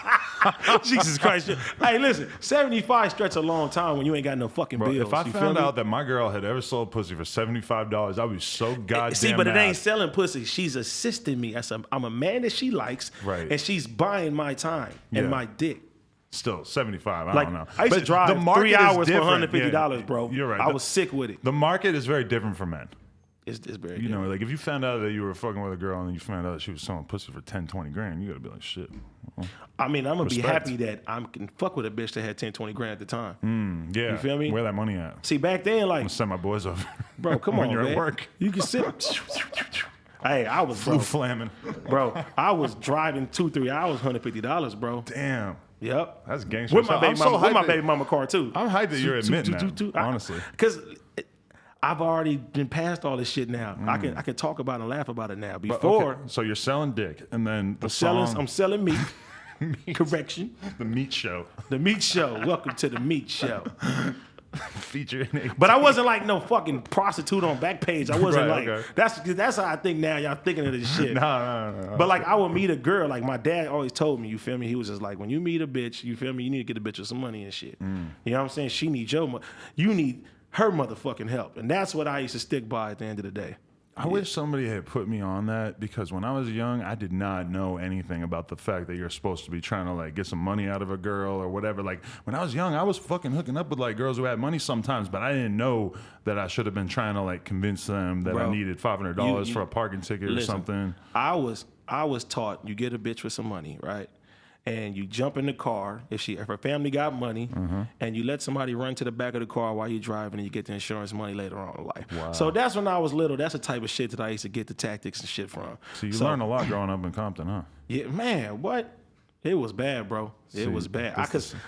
Jesus Christ. Hey, listen, 75 stretch a long time when you ain't got no fucking bills. If I found out that my girl had ever sold pussy for $75, I'd be so goddamn but mad. it ain't selling pussy. She's assisting me. I'm a man that she likes, right? And she's buying my time and my dick. Still, 75, I don't know. I used to drive 3 hours for $150, bro. You're right. I was sick with it. The market is very different for men. It's very You know, like if you found out that you were fucking with a girl and you found out that she was selling pussy for 10, 20 grand, you gotta be like, shit. Well, I mean, I'm gonna be happy that I can fuck with a bitch that had 10, 20 grand at the time. Yeah. You feel me? Where that money at? See, back then, like... I'm gonna send my boys over. Bro, come when on, you're man. at work. You can sit... Hey, I was... Blue flamming. Bro, I was driving 2-3 hours, $150, bro. Damn. Yep. That's gangster. With my baby mama car, too. I'm hyped that you're admitting that, honestly. Because... I've already been past all this shit now. I can talk about it and laugh about it now. Before, okay. So you're selling dick, and then I'm selling meat. Correction. The meat show. The meat show. Welcome to the meat show. Featuring. But I wasn't like no fucking prostitute on Backpage. I wasn't that's how I think now. Y'all thinking of this shit. No. But like I would meet a girl. Like my dad always told me. You feel me? He was just like, when you meet a bitch, you feel me? You need to get a bitch with some money and shit. You know what I'm saying? She needs you need her motherfucking help. And that's what I used to stick by at the end of the day. I wish somebody had put me on that, because when I was young, I did not know anything about the fact that you're supposed to be trying to like get some money out of a girl or whatever. Like when I was young, I was fucking hooking up with like girls who had money sometimes, but I didn't know that I should have been trying to like convince them that I needed $500 for a parking ticket or something. I was taught you get a bitch with some money, right? and you jump in the car if her family got money, and you let somebody run to the back of the car while you're driving, and you get the insurance money later on in life. Wow. So that's when I was little. That's the type of shit that I used to get the tactics and shit from. So you learned a lot growing up in Compton, huh? Yeah, man, what? It was bad, bro. It was bad.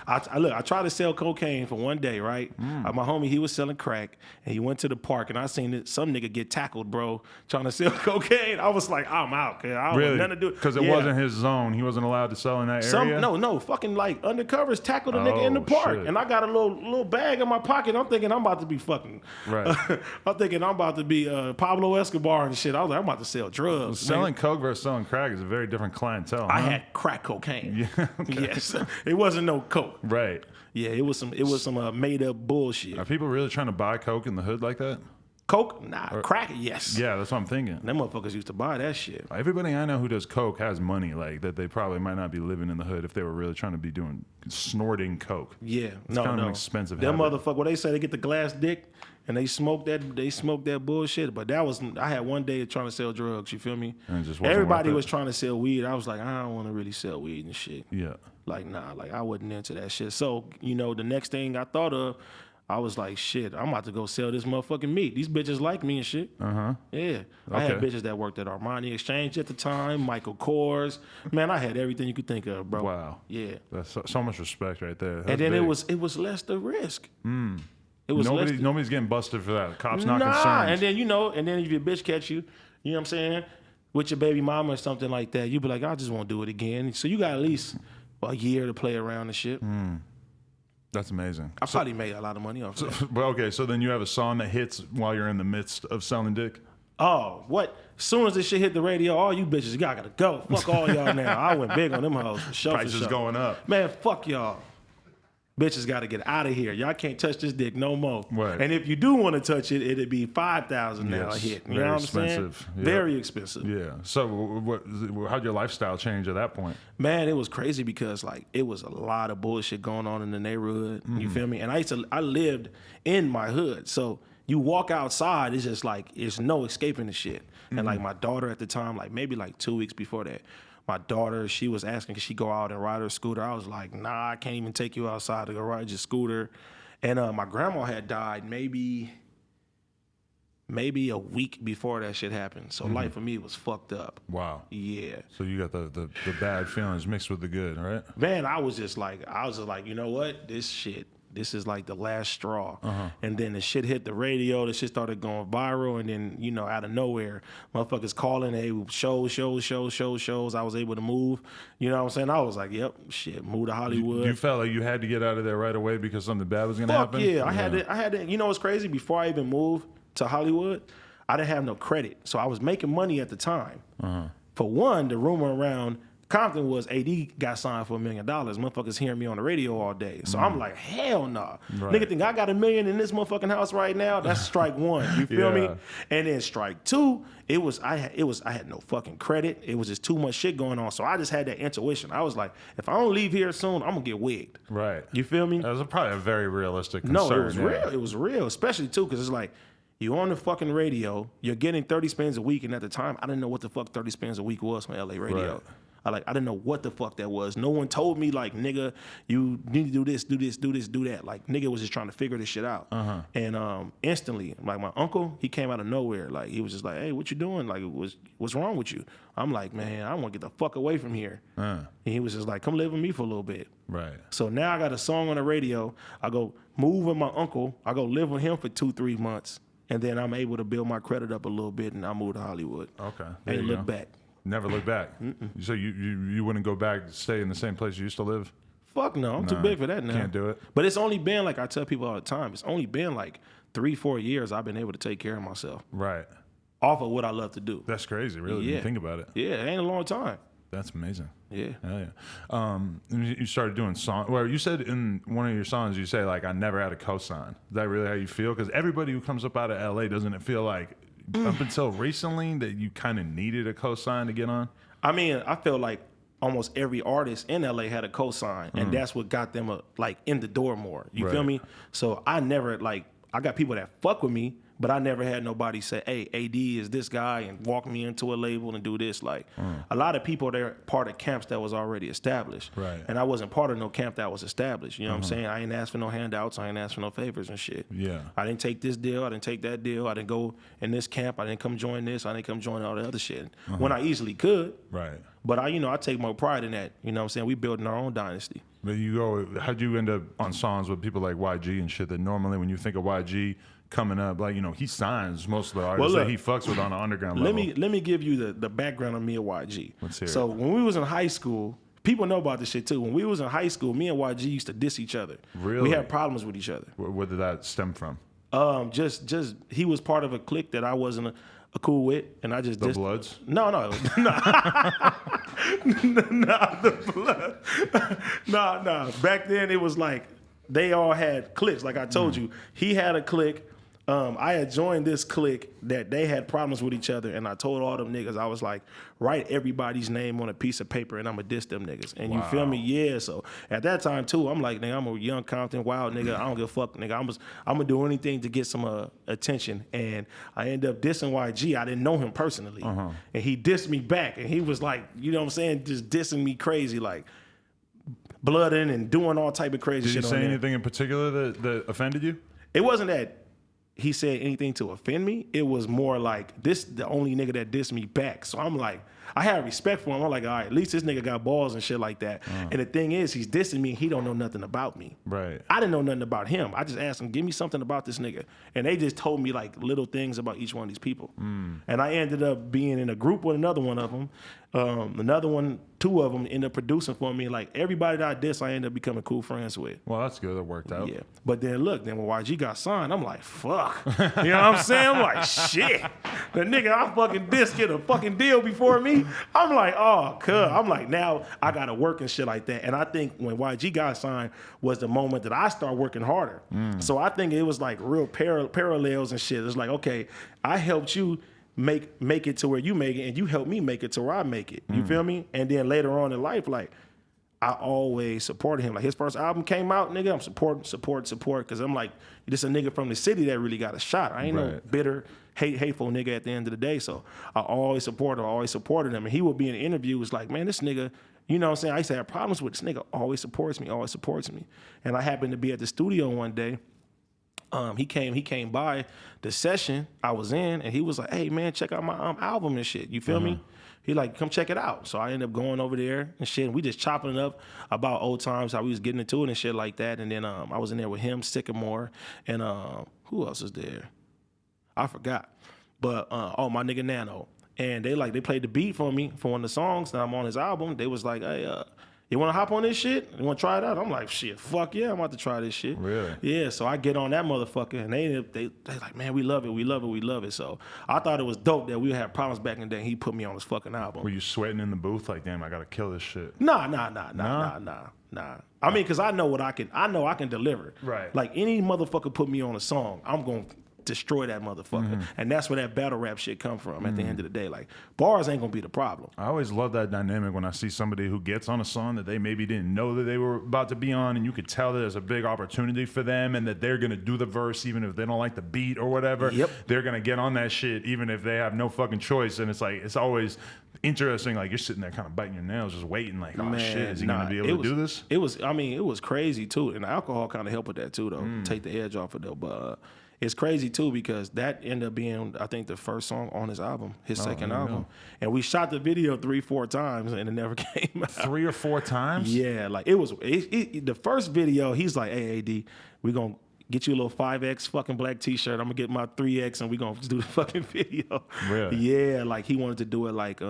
I tried to sell cocaine for one day, right? My homie, he was selling crack, and he went to the park, and I seen some nigga get tackled, bro, trying to sell cocaine. I was like, I'm out, cause I don't want nothing to do. Because it wasn't his zone. He wasn't allowed to sell in that area? No, fucking like undercovers tackled a nigga in the park, and I got a little bag in my pocket. I'm thinking I'm about to be fucking. Right. I'm thinking I'm about to be Pablo Escobar and shit. I was like, I'm about to sell drugs. Well, selling coke versus selling crack is a very different clientele. I had crack cocaine. Yeah. Okay. Yes, it wasn't no coke. Right. Yeah, it was some made up bullshit. Are people really trying to buy coke in the hood like that? Coke? Nah. Crack? Yes. Yeah, that's what I'm thinking. Them motherfuckers used to buy that shit. Everybody I know who does coke has money, like that they probably might not be living in the hood if they were really trying to be doing snorting coke. Yeah, it's kind of an expensive Them habit. motherfuckers, what they say, they get the glass dick and they smoke that bullshit. But I had one day trying to sell drugs. You feel me? And it just wasn't Everybody worth it. was trying to sell weed. I was like, I don't want to really sell weed and shit. Yeah. Like, nah, like I wasn't into that shit. So, the next thing I thought of, I was like, shit, I'm about to go sell this motherfucking meat. These bitches like me and shit. Uh-huh. Yeah. I had bitches that worked at Armani Exchange at the time, Michael Kors. Man, I had everything you could think of, bro. Wow. Yeah. That's so much respect right there. That's and then big. it was less the risk. It was Nobody's getting busted for that. Cops not nah, concerned. and then if your bitch catch you, you know what I'm saying, with your baby mama or something like that, you be like, I just won't do it again. So you got at least a year to play around and shit. That's amazing. I probably made a lot of money off of that. But okay, so then you have a song that hits while you're in the midst of selling dick? Oh, what? As soon as this shit hit the radio, all you bitches, y'all gotta go. Fuck all y'all now. I went big on them hoes for sure. Prices going up. Man, fuck y'all. Bitches gotta get out of here. Y'all can't touch this dick no more. Right. And if you do want to touch it, it'd be $5,000 now a hit. You know what I'm saying? Yep. Very expensive. Yeah. So how'd your lifestyle change at that point? Man, it was crazy because like it was a lot of bullshit going on in the neighborhood. You feel me? And I lived in my hood. So you walk outside, it's just like it's no escaping the shit. And like my daughter at the time, like maybe like 2 weeks before that, my daughter, she was asking, could she go out and ride her scooter? I was like, nah, I can't even take you outside to go ride your scooter. And my grandma had died maybe a week before that shit happened. So life for me was fucked up. Wow. Yeah. So you got the bad feelings mixed with the good, right? Man, I was just like, you know what? This is like the last straw. And then the shit hit the radio, the shit started going viral, and then, out of nowhere, motherfuckers calling, hey, shows. I was able to move. You know what I'm saying? I was like, yep, shit, move to Hollywood. You felt like you had to get out of there right away because something bad was gonna happen? Yeah, I had to, what's crazy? Before I even moved to Hollywood, I didn't have no credit. So I was making money at the time. For one, the rumor around Compton was AD got signed for $1 million. Motherfuckers hearing me on the radio all day. So I'm like, hell nah. Right. Nigga think I got $1 million in this motherfucking house right now? That's strike one. You feel me? And then strike two, I had no fucking credit. It was just too much shit going on. So I just had that intuition. I was like, if I don't leave here soon, I'm gonna get wigged. Right. You feel me? That was probably a very realistic concern. No, it was real. It was real, especially too, because it's like, you on the fucking radio, you're getting 30 spins a week, and at the time, I didn't know what the fuck 30 spins a week was on LA radio. Right. I didn't know what the fuck that was. No one told me, like, nigga, you need to do this, do that. Like, nigga was just trying to figure this shit out. And instantly, like, my uncle, he came out of nowhere. Like, he was just like, hey, what you doing? Like, what's wrong with you? I'm like, man, I want to get the fuck away from here. And he was just like, come live with me for a little bit. Right. So now I got a song on the radio. I go move with my uncle. I go live with him for 2-3 months. And then I'm able to build my credit up a little bit, and I moved to Hollywood. Okay. Ain't look back. Never look back. So you wouldn't go back, stay in the same place you used to live? Fuck no, I'm too big for that now. Can't do it. But it's only been, like I tell people all the time, it's only been like 3-4 years I've been able to take care of myself. Right. Off of what I love to do. That's crazy, really, when you think about it. Yeah, it ain't a long time. That's amazing. Yeah. Hell yeah. You started doing songs. Well, you said in one of your songs, you say, like, I never had a cosign. Is that really how you feel? Because everybody who comes up out of LA, doesn't it feel like, up until recently, that you kind of needed a cosign to get on? I mean, I feel like almost every artist in LA had a cosign, and that's what got them, in the door more. You feel me? So I never, I got people that fuck with me, But I never had nobody say, hey, AD is this guy and walk me into a label and do this. Like, a lot of people, they're part of camps that was already established. Right. And I wasn't part of no camp that was established. You know what I'm saying? I ain't asked for no handouts. I ain't asked for no favors and shit. Yeah. I didn't take this deal. I didn't take that deal. I didn't go in this camp. I didn't come join this. I didn't come join all the other shit. When I easily could. Right. But I take more pride in that. You know what I'm saying? We building our own dynasty. But how'd you end up on songs with people like YG and shit that normally when you think of YG coming up, like, he signs most of the artists that he fucks with on the underground level. Let me give you the background of me and YG. Let's hear so it. When we was in high school, people know about this shit too. When we was in high school, me and YG used to diss each other. Really? We had problems with each other. Where did that stem from? Just he was part of a clique that I wasn't a cool with, and I just The Bloods? No, no, the Blood. No. Back then it was like they all had cliques. Like I told you, he had a clique. I had joined this clique that they had problems with each other, and I told all them niggas, I was like, write everybody's name on a piece of paper, and I'm gonna diss them niggas. And you feel me? Yeah. So at that time too, I'm like, nigga, I'm a young Compton wild nigga. I don't give a fuck, nigga. I'm gonna do anything to get some attention. And I ended up dissing YG. I didn't know him personally, and he dissed me back, and he was like, you know what I'm saying, just dissing me crazy, like blooding and doing all type of crazy shit. Did he say anything in particular that offended you? It wasn't that he said anything to offend me. It was more like, this the only nigga that dissed me back. So I'm like, I had respect for him. I'm like, all right, at least this nigga got balls and shit like that. And the thing is, he's dissing me. He don't know nothing about me. Right. I didn't know nothing about him. I just asked him, give me something about this nigga. And they just told me like little things about each one of these people. And I ended up being in a group with another one of them. Another one, two of them ended up producing for me. Like everybody that I diss, I ended up becoming cool friends with. Well, that's good. That worked out. Yeah. But then look, when YG got signed, I'm like, fuck. You know what I'm saying? I'm like, shit. The nigga I fucking dissed get a fucking deal before me. I'm like, oh, cuz. I'm like, now I gotta work and shit like that. And I think when YG got signed was the moment that I started working harder. So I think it was like real parallels and shit. It's like, okay, I helped you make it to where you make it, and you helped me make it to where I make it. You feel me? And then later on in life, like, I always supported him. Like his first album came out, nigga, I'm support. Cause I'm like, this a nigga from the city that really got a shot. I ain't no bitter, hateful nigga at the end of the day. So I always supported him. And he would be in interviews like, man, this nigga, you know what I'm saying? I used to have problems with this nigga, always supports me. And I happened to be at the studio one day. He came by the session I was in, and he was like, hey man, check out my album and shit. You feel me? He like, come check it out. So I ended up going over there and shit. And we just chopping it up about old times, how we was getting into it and shit like that. And then I was in there with him, Sycamore, and who else is there? I forgot. But my nigga Nano. And they played the beat for me for one of the songs that I'm on his album. They was like, hey, you want to hop on this shit? You want to try it out? I'm like, shit, fuck yeah, I'm about to try this shit. Really? Yeah, so I get on that motherfucker, and they like, man, we love it. So I thought it was dope that we had problems back in the day, and he put me on his fucking album. Were you sweating in the booth like, damn, I got to kill this shit? Nah. I mean, because I know I can deliver. Right. Like, any motherfucker put me on a song, I'm going to destroy that motherfucker. And that's where that battle rap shit come from at the end of the day. Like, bars ain't gonna be the problem. I always love that dynamic when I see somebody who gets on a song that they maybe didn't know that they were about to be on, and you could tell that there's a big opportunity for them and that they're gonna do the verse even if they don't like the beat or whatever. They're gonna get on that shit even if they have no fucking choice. And it's like, it's always interesting, like you're sitting there kind of biting your nails just waiting like, oh shit, is he gonna be able to do this? It was crazy too, and the alcohol kind of helped with that too though. Take the edge off of it, but it's crazy too because that ended up being, I think, the first song on his album, his second album. And we shot the video 3-4 times and it never came out. 3 or 4 times? Yeah, like the first video, he's like, hey, AD, we gonna get you a little 5X fucking black t-shirt. I'm gonna get my 3X and we gonna do the fucking video. Really? Yeah, like he wanted to do it like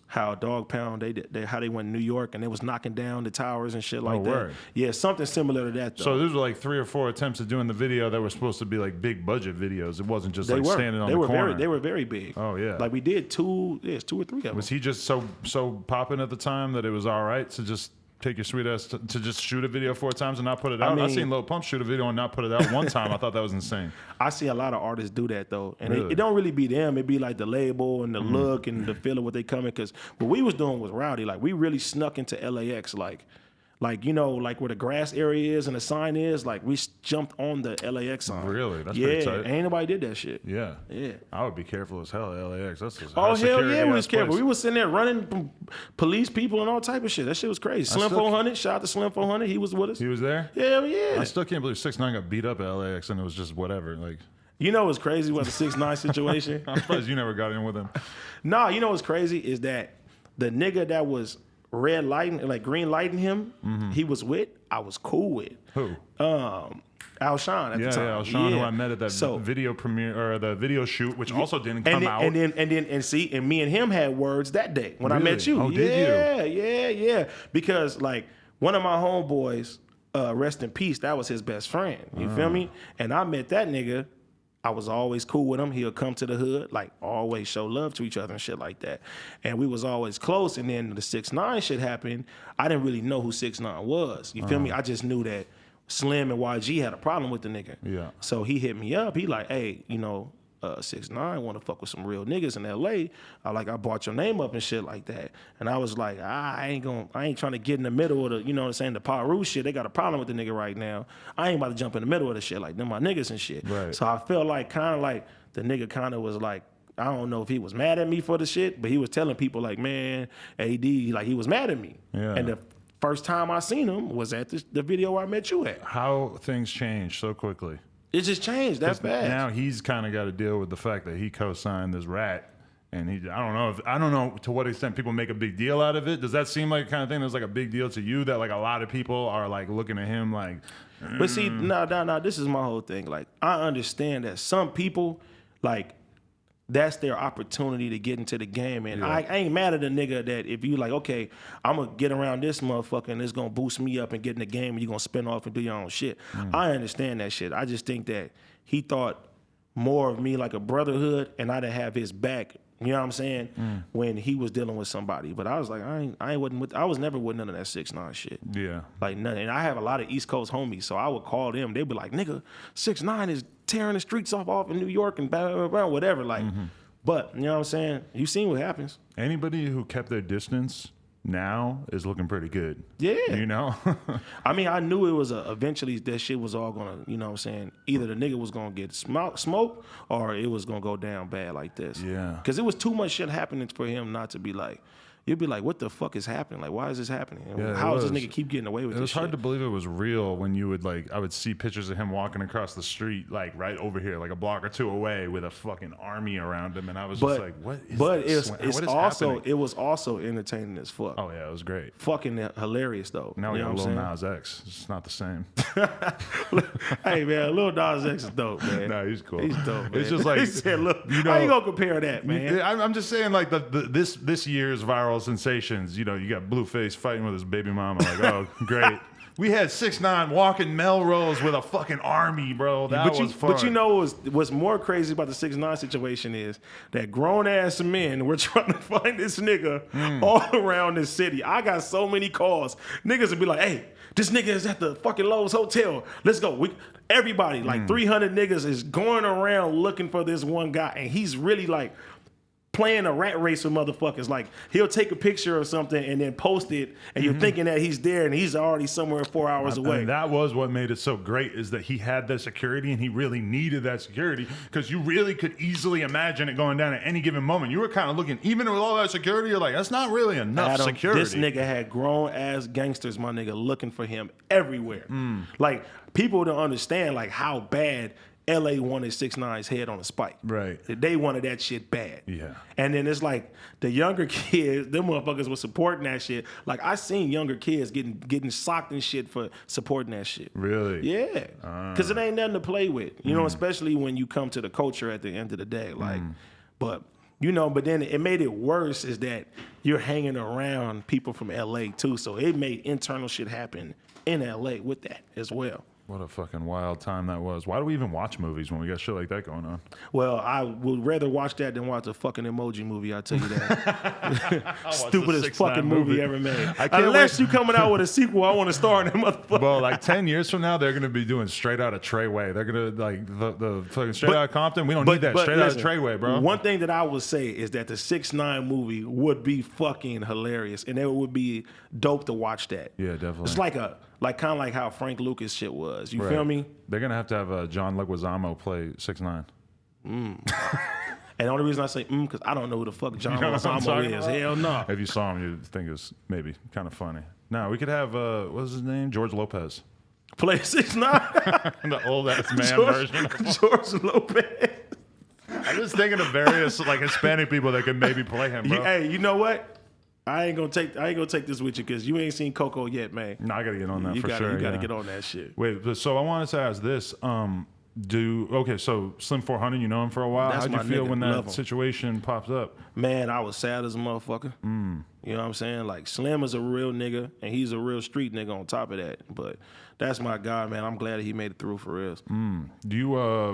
how Dog Pound, how they went to New York and they was knocking down the towers and shit like that. Word. Yeah, something similar to that though. So these were like 3 or 4 attempts at doing the video that were supposed to be like big budget videos. It wasn't just standing on the corner. They were very big. Oh yeah. Like we did 2 or 3 of them. Was he just so popping at the time that it was all right to just take your sweet ass to just shoot a video 4 times and not put it out? I seen Lil Pump shoot a video and not put it out one time. I thought that was insane. I see a lot of artists do that though, and really? it don't really be them. It be like the label and the look and the feel of what they coming. Because what we was doing was rowdy. Like we really snuck into LAX. Like Like, you know, like where the grass area is and the sign is, like we jumped on the LAX sign. Really? That's pretty tight. Ain't nobody did that shit. Yeah. Yeah. I would be careful as hell at LAX. That's just Oh, hell yeah, we was careful. We was sitting there running from police people and all type of shit. That shit was crazy. Slim 400, shout out to Slim 400. He was with us. He was there? Hell yeah. I still can't believe 6ix9ine got beat up at LAX and it was just whatever. Like, you know what's crazy about the 6ix9ine situation? I'm surprised you never got in with him. Nah, you know what's crazy is that the nigga that was red lighting, like green lighting him, he was with, I was cool with. Who? Alshon at the time. Yeah, Alshon, who I met at that video premiere or the video shoot, which also didn't come out. And me and him had words that day when I met you. Oh, did you? Yeah. Because like one of my homeboys, rest in peace, that was his best friend. You feel me? And I met that nigga. I was always cool with him. He'll come to the hood, like always show love to each other and shit like that. And we was always close. And then the 6ix9ine shit happened. I didn't really know who 6ix9ine was. You feel me? I just knew that Slim and YG had a problem with the nigga. Yeah. So he hit me up. He like, hey, you know, 6ix9ine want to fuck with some real niggas in LA. I brought your name up and shit like that. And I was like, I ain't trying to get in the middle of the, you know what I'm saying, the Paru shit. They got a problem with the nigga right now. I ain't about to jump in the middle of the shit like them my niggas and shit. Right. So I felt like kind of like the nigga kind of was like, I don't know if he was mad at me for the shit, but he was telling people like, man, AD, like he was mad at me. Yeah. And the first time I seen him was at the video where I met you at. How things change so quickly. It just changed that fast. Now he's kind of got to deal with the fact that he co-signed this rat, and I don't know to what extent people make a big deal out of it. Does that seem like the kind of thing that's like a big deal to you? That like a lot of people are like looking at him like. But see, no. This is my whole thing. Like I understand that some people like. That's their opportunity to get into the game. And I ain't mad at a nigga that if you like, okay, I'm going to get around this motherfucker and it's going to boost me up and get in the game and you're going to spin off and do your own shit. I understand that shit. I just think that he thought more of me like a brotherhood and I didn't have his back, you know what I'm saying, when he was dealing with somebody. But I was like, I was never with none of that 6ix9ine shit. Yeah. Like nothing. And I have a lot of East Coast homies, so I would call them. They'd be like, nigga, 6ix9ine is tearing the streets off in New York and blah, blah, blah, whatever. Like, but you know what I'm saying? You seen what happens. Anybody who kept their distance now is looking pretty good. Yeah. You know? I mean, I knew it was eventually that shit was all gonna, you know what I'm saying? Either the nigga was gonna get smoked or it was gonna go down bad like this. Yeah. Because it was too much shit happening for him not to be like, you'd be like, what the fuck is happening? Like, why is this happening? Yeah, how does this nigga keep getting away with this? It was hard to believe it was real when you would like, I would see pictures of him walking across the street, like right over here, like a block or two away with a fucking army around him. And I was just like, what is this? It was also entertaining as fuck. Oh yeah, it was great. Fucking hilarious though. Now we got Lil Nas X. It's not the same. Hey man, Lil Nas X is dope, man. Nah, he's cool. He's dope, man. It's just like, he said, look, how you gonna compare that, man? I'm just saying like this year's viral sensations, you know, you got Blueface fighting with his baby mama, like, oh, great. We had 6ix9ine walking Melrose with a fucking army, bro. That was fun. But you know what's more crazy about the 6ix9ine situation is that grown-ass men were trying to find this nigga all around this city. I got so many calls. Niggas would be like, hey, this nigga is at the fucking Lowe's Hotel. Let's go. Everybody, like 300 niggas is going around looking for this one guy, and he's really like playing a rat race with motherfuckers. Like he'll take a picture or something and then post it, and you're thinking that he's there and he's already somewhere 4 hours away. And that was what made it so great, is that he had that security and he really needed that security, because you really could easily imagine it going down at any given moment. You were kind of looking, even with all that security, you're like, that's not really enough security. This nigga had grown ass gangsters, my nigga, looking for him everywhere. Like people don't understand like how bad LA wanted 6ix9ine's head on a spike. Right. They wanted that shit bad. Yeah. And then it's like the younger kids, them motherfuckers were supporting that shit. Like I seen younger kids getting socked and shit for supporting that shit. Really? Yeah. Because it ain't nothing to play with. You know, especially when you come to the culture at the end of the day. Like, but you know, but then it made it worse is that you're hanging around people from LA too. So it made internal shit happen in LA with that as well. What a fucking wild time that was. Why do we even watch movies when we got shit like that going on? Well, I would rather watch that than watch a fucking Emoji movie, I'll tell you that. Stupidest fucking movie ever made. Unless you coming out with a sequel, I want to star in that motherfucker. Well, like 10 years from now, they're going to be doing Straight Outta Treyway. They're going to, like, the fucking Straight Outta Compton. We don't need that. Straight Outta Treyway, bro. One thing that I would say is that the 6ix9ine movie would be fucking hilarious, and it would be dope to watch that. Yeah, definitely. It's like kind of like how Frank Lucas shit was. You feel me? They're gonna have to have John Leguizamo play 6ix9ine. And the only reason I say because I don't know who the fuck John Leguizamo is. Hell no. If you saw him, you'd think it's maybe kind of funny. No, we could have what's his name? George Lopez. Play 6ix9ine. The old ass man version. George Lopez. I'm just thinking of various like Hispanic people that could maybe play him, bro. Hey, you know what? I ain't gonna take this with you because you ain't seen Coco yet, man. No, I gotta get on that for sure. You gotta get on that shit. Wait, so I wanted to ask this. So Slim 400, you know him for a while. How'd you feel when that situation pops up? Man, I was sad as a motherfucker. You know what I'm saying? Like Slim is a real nigga and he's a real street nigga on top of that. But that's my guy, man. I'm glad that he made it through for real. Do you,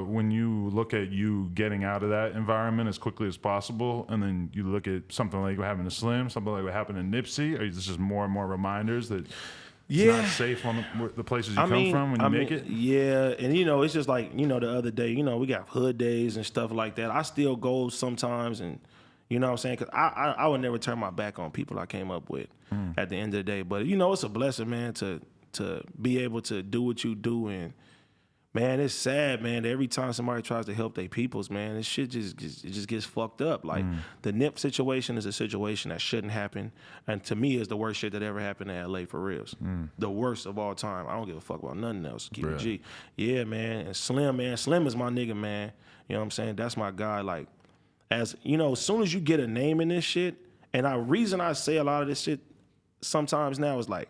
when you look at you getting out of that environment as quickly as possible, and then you look at something like what happened to Slim, something like what happened to Nipsey, or is this just more and more reminders that it's not safe on the places you come from when you make it? Yeah, and you know, it's just like, you know, the other day, you know, we got hood days and stuff like that. I still go sometimes and, you know what I'm saying? Because I would never turn my back on people I came up with at the end of the day. But, you know, it's a blessing, man, to be able to do what you do. And, man, it's sad, man, that every time somebody tries to help their peoples, man, this shit just gets fucked up. Like, the Nip situation is a situation that shouldn't happen. And to me, is the worst shit that ever happened in L.A. for reals. The worst of all time. I don't give a fuck about nothing else. Keep it G. Yeah, man. And Slim, man. Slim is my nigga, man. You know what I'm saying? That's my guy. Like, as you know, as soon as you get a name in this shit, and the reason I say a lot of this shit sometimes now is like,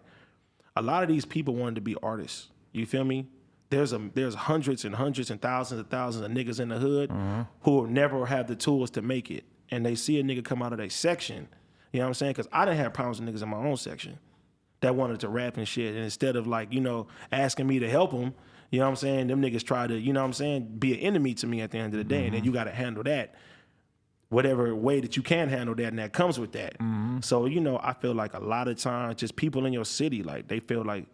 a lot of these people wanted to be artists. You feel me? There's hundreds and hundreds and thousands of niggas in the hood who will never have the tools to make it. And they see a nigga come out of their section. You know what I'm saying? Because I didn't have problems with niggas in my own section that wanted to rap and shit. And instead of like, you know, asking me to help them, you know what I'm saying? Them niggas try to, you know what I'm saying, be an enemy to me at the end of the day. And then you got to handle that whatever way that you can handle that, and that comes with that. So, you know, I feel like a lot of times just people in your city, like they feel like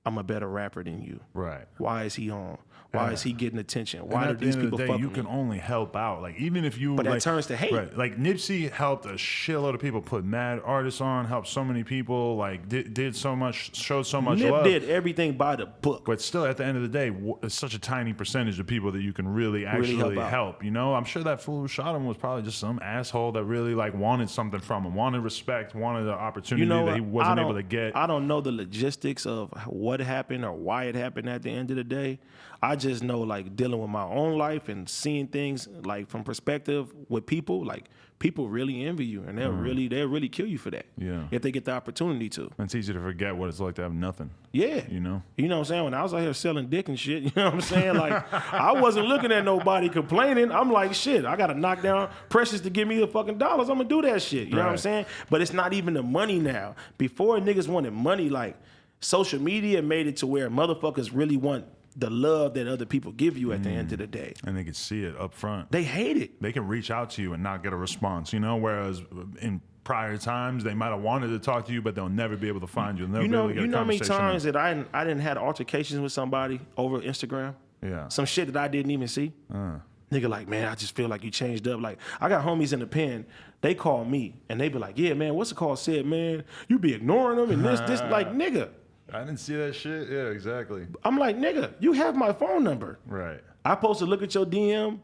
I'm a better rapper than you. Right. Why is he on? Why is he getting attention? Why do these people fuck with me? You can only help out. Like, even if you... But that turns to hate. Right. Like, Nipsey helped a shitload of people, put mad artists on, helped so many people, like, did so much, showed so much love. Nip did everything by the book. But still, at the end of the day, it's such a tiny percentage of people that you can really actually help, you know? I'm sure that fool who shot him was probably just some asshole that really, like, wanted something from him, wanted respect, wanted the opportunity that he wasn't able to get. I don't know the logistics of what happened or why it happened at the end of the day. I just know, like, dealing with my own life and seeing things, like, from perspective with people, like, people really envy you, and they'll really kill you for that. Yeah. If they get the opportunity to. It's easy to forget what it's like to have nothing. Yeah. You know? You know what I'm saying? When I was out here selling dick and shit, you know what I'm saying? Like, I wasn't looking at nobody complaining. I'm like, shit, I got to knock down Precious to give me the fucking dollars. I'm going to do that shit. You know what I'm saying? But it's not even the money now. Before niggas wanted money, like, social media made it to where motherfuckers really want the love that other people give you at the end of the day. And they can see it up front. They hate it. They can reach out to you and not get a response, you know? Whereas in prior times, they might have wanted to talk to you, but they'll never be able to find you. You know how many times that I didn't had altercations with somebody over Instagram? Yeah. Some shit that I didn't even see. Nigga like, man, I just feel like you changed up. Like, I got homies in the pen, they call me, and they be like, yeah, man, what's the call said, man? You be ignoring them and this, like, nigga. I didn't see that shit. Yeah, exactly. I'm like, nigga, you have my phone number. Right. I'm supposed to look at your DM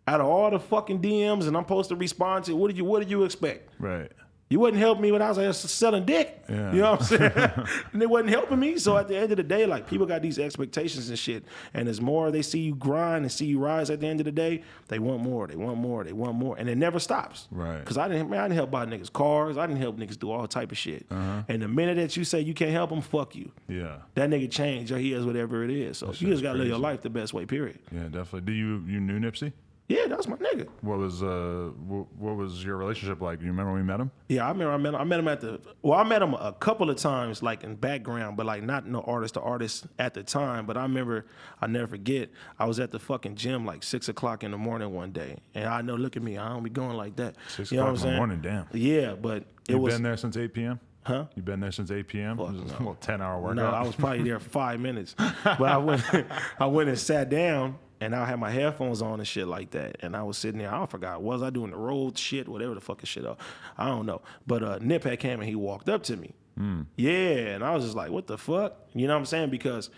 out of all the fucking DMs, and I'm supposed to respond to what did you expect? Right. You wouldn't help me when I was like, selling dick. Yeah. You know what I'm saying? And they wasn't helping me. So at the end of the day, like, people got these expectations and shit. And as more they see you grind and see you rise at the end of the day, they want more, they want more, they want more. And it never stops. Right. Because I didn't help buy niggas cars. I didn't help niggas do all type of shit. And the minute that you say you can't help them, fuck you. Yeah. That nigga changed or he is whatever it is. So you just got to live your life the best way, period. Yeah, definitely. You knew Nipsey? Yeah, that was my nigga. What was your relationship like? You remember when we met him? Yeah, I met him I met him a couple of times, like in background, but like not no artist to artist at the time. But I remember, I never forget, I was at the fucking gym like 6 o'clock in the morning one day, and I know, look at me, I don't be going like that. 6 o'clock in the morning, damn. Yeah, but you been there since 8 p.m.? Huh? You been there since 8 p.m.? Fuck, It was no. a 10-hour workout. No, I was probably there 5 minutes. But I went and sat down, and I had my headphones on and shit like that. And I was sitting there. I forgot. Was I doing the road shit, whatever the fucking shit? I don't know. But Nip had came and he walked up to me. Yeah, and I was just like, what the fuck? You know what I'm saying? Because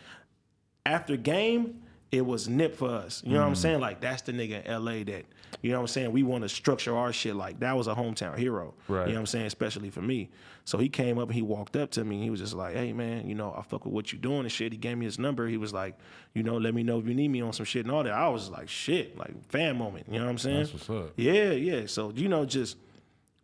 after game, it was Nip for us. You know what I'm saying? Like, that's the nigga in L.A. that, you know what I'm saying? We want to structure our shit like that was a hometown hero. Right. You know what I'm saying? Especially for me. So he came up and he walked up to me. And he was just like, hey, man, I fuck with what you doing and shit. He gave me his number. He was like, let me know if you need me on some shit and all that. I was like, shit, like fan moment. You know what I'm saying? That's what's up. Yeah. So, just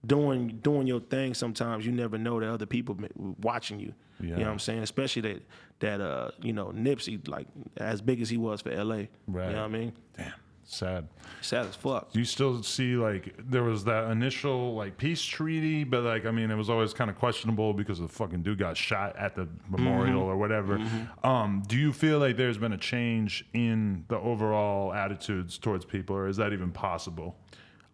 doing your thing sometimes, you never know that other people watching you. Yeah. You know what I'm saying? Especially that Nipsey, like, as big as he was for L.A. Right. You know what I mean? Damn. Sad as fuck. Do you still see, like, there was that initial, like, peace treaty, but, like, I mean, it was always kind of questionable because the fucking dude got shot at the memorial or whatever. Do you feel like there's been a change in the overall attitudes towards people, or is that even possible?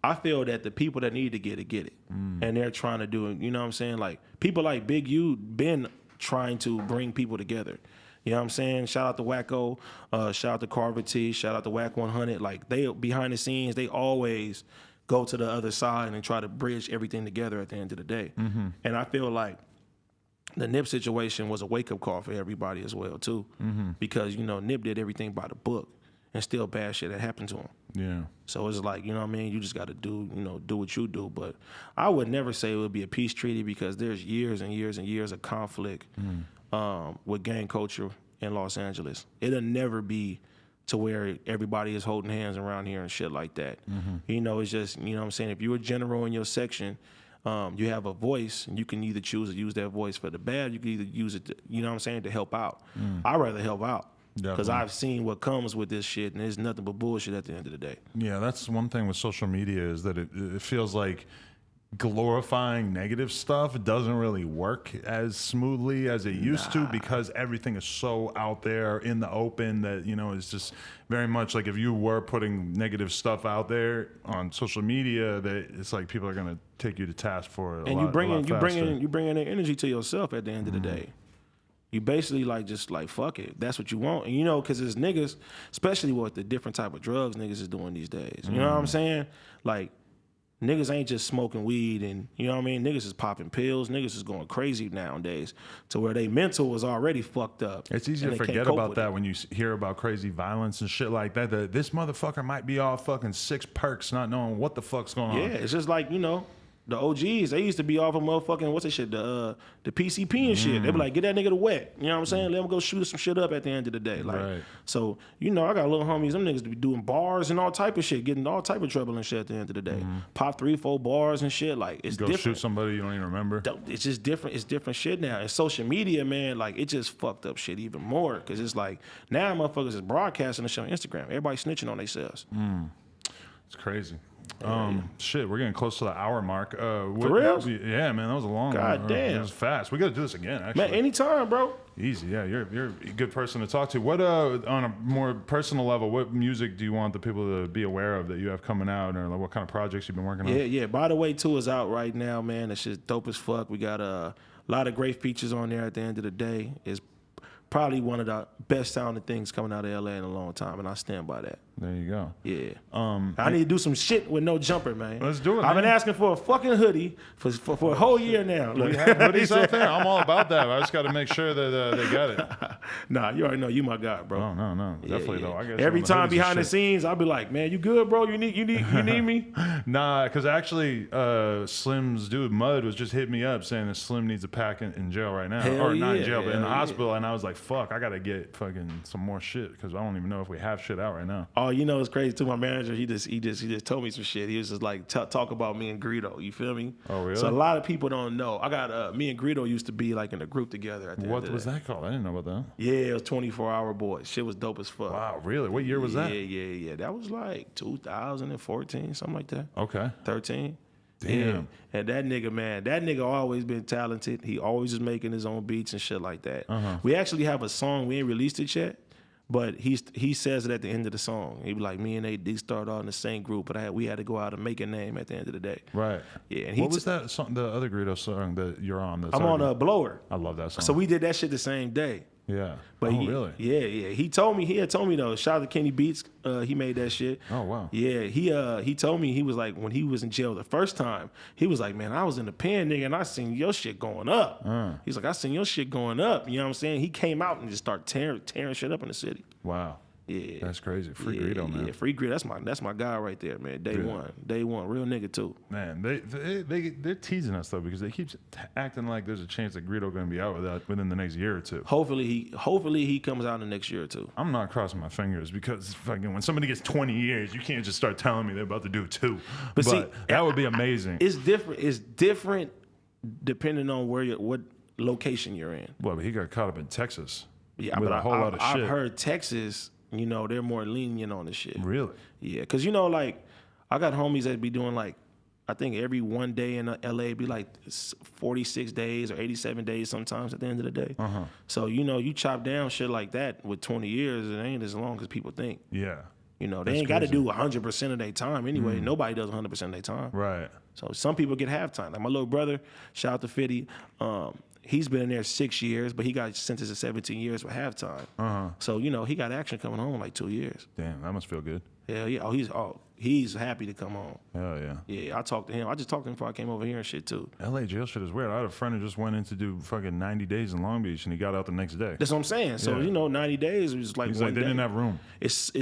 I feel that the people that need to get it. And they're trying to do it. You know what I'm saying? Like, people like Big U been trying to bring people together. You know what I'm saying? Shout out to Wacko, shout out to Carver T, shout out to Wack 100. Like, they behind the scenes, they always go to the other side and try to bridge everything together at the end of the day. And I feel like the Nip situation was a wake-up call for everybody as well, too. Because, Nip did everything by the book, and still bad shit that happened to him. Yeah. So it's like, you know what I mean? You just got to do what you do. But I would never say it would be a peace treaty because there's years and years and years of conflict with gang culture in Los Angeles. It'll never be to where everybody is holding hands around here and shit like that. It's just, you know what I'm saying? If you're a general in your section, you have a voice, and you can either choose to use that voice for the bad, you can either use it to, you know what I'm saying, to help out. I'd rather help out. Because I've seen what comes with this shit, and it's nothing but bullshit at the end of the day. Yeah, that's one thing with social media is that it feels like glorifying negative stuff doesn't really work as smoothly as it used to because everything is so out there in the open that, it's just very much like if you were putting negative stuff out there on social media, that it's like people are going to take you to task for it. And you bring in their energy to yourself at the end of the day. You basically just fuck it. That's what you want. And because it's niggas, especially with the different type of drugs niggas is doing these days. You know what I'm saying? Like, niggas ain't just smoking weed and, you know what I mean? Niggas is popping pills. Niggas is going crazy nowadays to where they mental is already fucked up. It's easy to forget about that when you hear about crazy violence and shit like that. This motherfucker might be all fucking 6 perks not knowing what the fuck's going on. Yeah, it's just like, the OGs, they used to be off of motherfucking, what's that shit, the PCP and shit. They be like, get that nigga the wet. You know what I'm saying? Let him go shoot some shit up at the end of the day. Like, right. So, I got little homies, them niggas to be doing bars and all type of shit, getting all type of trouble and shit at the end of the day. Pop 3-4 bars and shit. Like, it's go different. Shoot somebody you don't even remember. It's just different. It's different shit now. And social media, man, like, it just fucked up shit even more. Because it's like, now motherfuckers is broadcasting the shit on Instagram. Everybody snitching on themselves. It's crazy. Shit, we're getting close to the hour mark. For real? Yeah, man, that was a long one. God damn. It was fast. We got to do this again, actually. Man, anytime, bro. Easy, yeah. You're a good person to talk to. What, on a more personal level, what music do you want the people to be aware of that you have coming out, or like what kind of projects you've been working on? Yeah. By the way, 2 is out right now, man. That shit's dope as fuck. We got a lot of great features on there at the end of the day. It's probably one of the best sounding things coming out of LA in a long time, and I stand by that. There you go. Yeah. I need to do some shit with no jumper, man. Let's do it, I've been asking for a fucking hoodie for a whole year now. Look, we have hoodies out there. I'm all about that. I just got to make sure that they got it. Nah, you already know you my guy, bro. No. Definitely, though. I guess every time behind the scenes, I'll be like, man, you good, bro? You need me? Nah, because actually, Slim's dude, Mud, was just hitting me up saying that Slim needs a pack in jail right now. Hell or not in jail, but in the yeah. hospital. And I was like, fuck, I got to get fucking some more shit because I don't even know if we have shit out right now. Oh, it's crazy too. My manager, he just told me some shit. He was just like, talk about me and Greedo. You feel me? Oh, really? So a lot of people don't know. I got me and Greedo used to be like in a group together. At the what was that called? I didn't know about that. Yeah, it was 24-hour boys. Shit was dope as fuck. Wow, really? What year was that? Yeah. That was like 2014, something like that. Okay. 13. Damn. Yeah. And that nigga, man, that nigga always been talented. He always is making his own beats and shit like that. We actually have a song, we ain't released it yet, but he says it at the end of the song. He be like, me and AD started out in the same group, but we had to go out and make a name at the end of the day. Right. Yeah. And what was that song, the other Greedo song that you're on? I'm on a Blower. I love that song. So we did that shit the same day. Yeah. But really? Yeah. He had told me though. Shout out to Kenny Beats. He made that shit. Oh wow. Yeah. He told me, he was like, when he was in jail the first time, he was like, man, I was in the pen, nigga, and I seen your shit going up. He's like, I seen your shit going up. You know what I'm saying? He came out and just started tearing shit up in the city. Wow. Yeah. That's crazy. Free Greedo, man. Yeah, Free Greedo. That's my guy right there, man. Day one. Real nigga too. Man, they're teasing us though because they keep acting like there's a chance that Greedo going to be out within the next year or two. Hopefully he comes out in the next year or two. I'm not crossing my fingers because fucking when somebody gets 20 years, you can't just start telling me they're about to do 2. But see, that would be amazing. It's different depending on what location you're in. Well, but he got caught up in Texas. Yeah, with but a whole lot of shit. I've heard Texas, they're more lenient on the shit. Really? Yeah, because like I got homies that be doing like, I think every one day in LA be like 46 days or 87 days sometimes at the end of the day. So you chop down shit like that with 20 years, it ain't as long as people think. Yeah. They ain't got to do 100% of their time anyway. Nobody does 100% of their time. Right. So some people get halftime. Like my little brother, shout out to Fitty. He's been in there 6 years, but he got sentenced to 17 years for halftime. So he got action coming home in like 2 years. Damn, that must feel good. Hell yeah. He's happy to come home. Hell yeah. Yeah, I talked to him. I just talked to him before I came over here and shit too. LA jail shit is weird. I had a friend who just went in to do fucking 90 days in Long Beach and he got out the next day. That's what I'm saying. So 90 days was like He's one like, they day. didn't have room. It's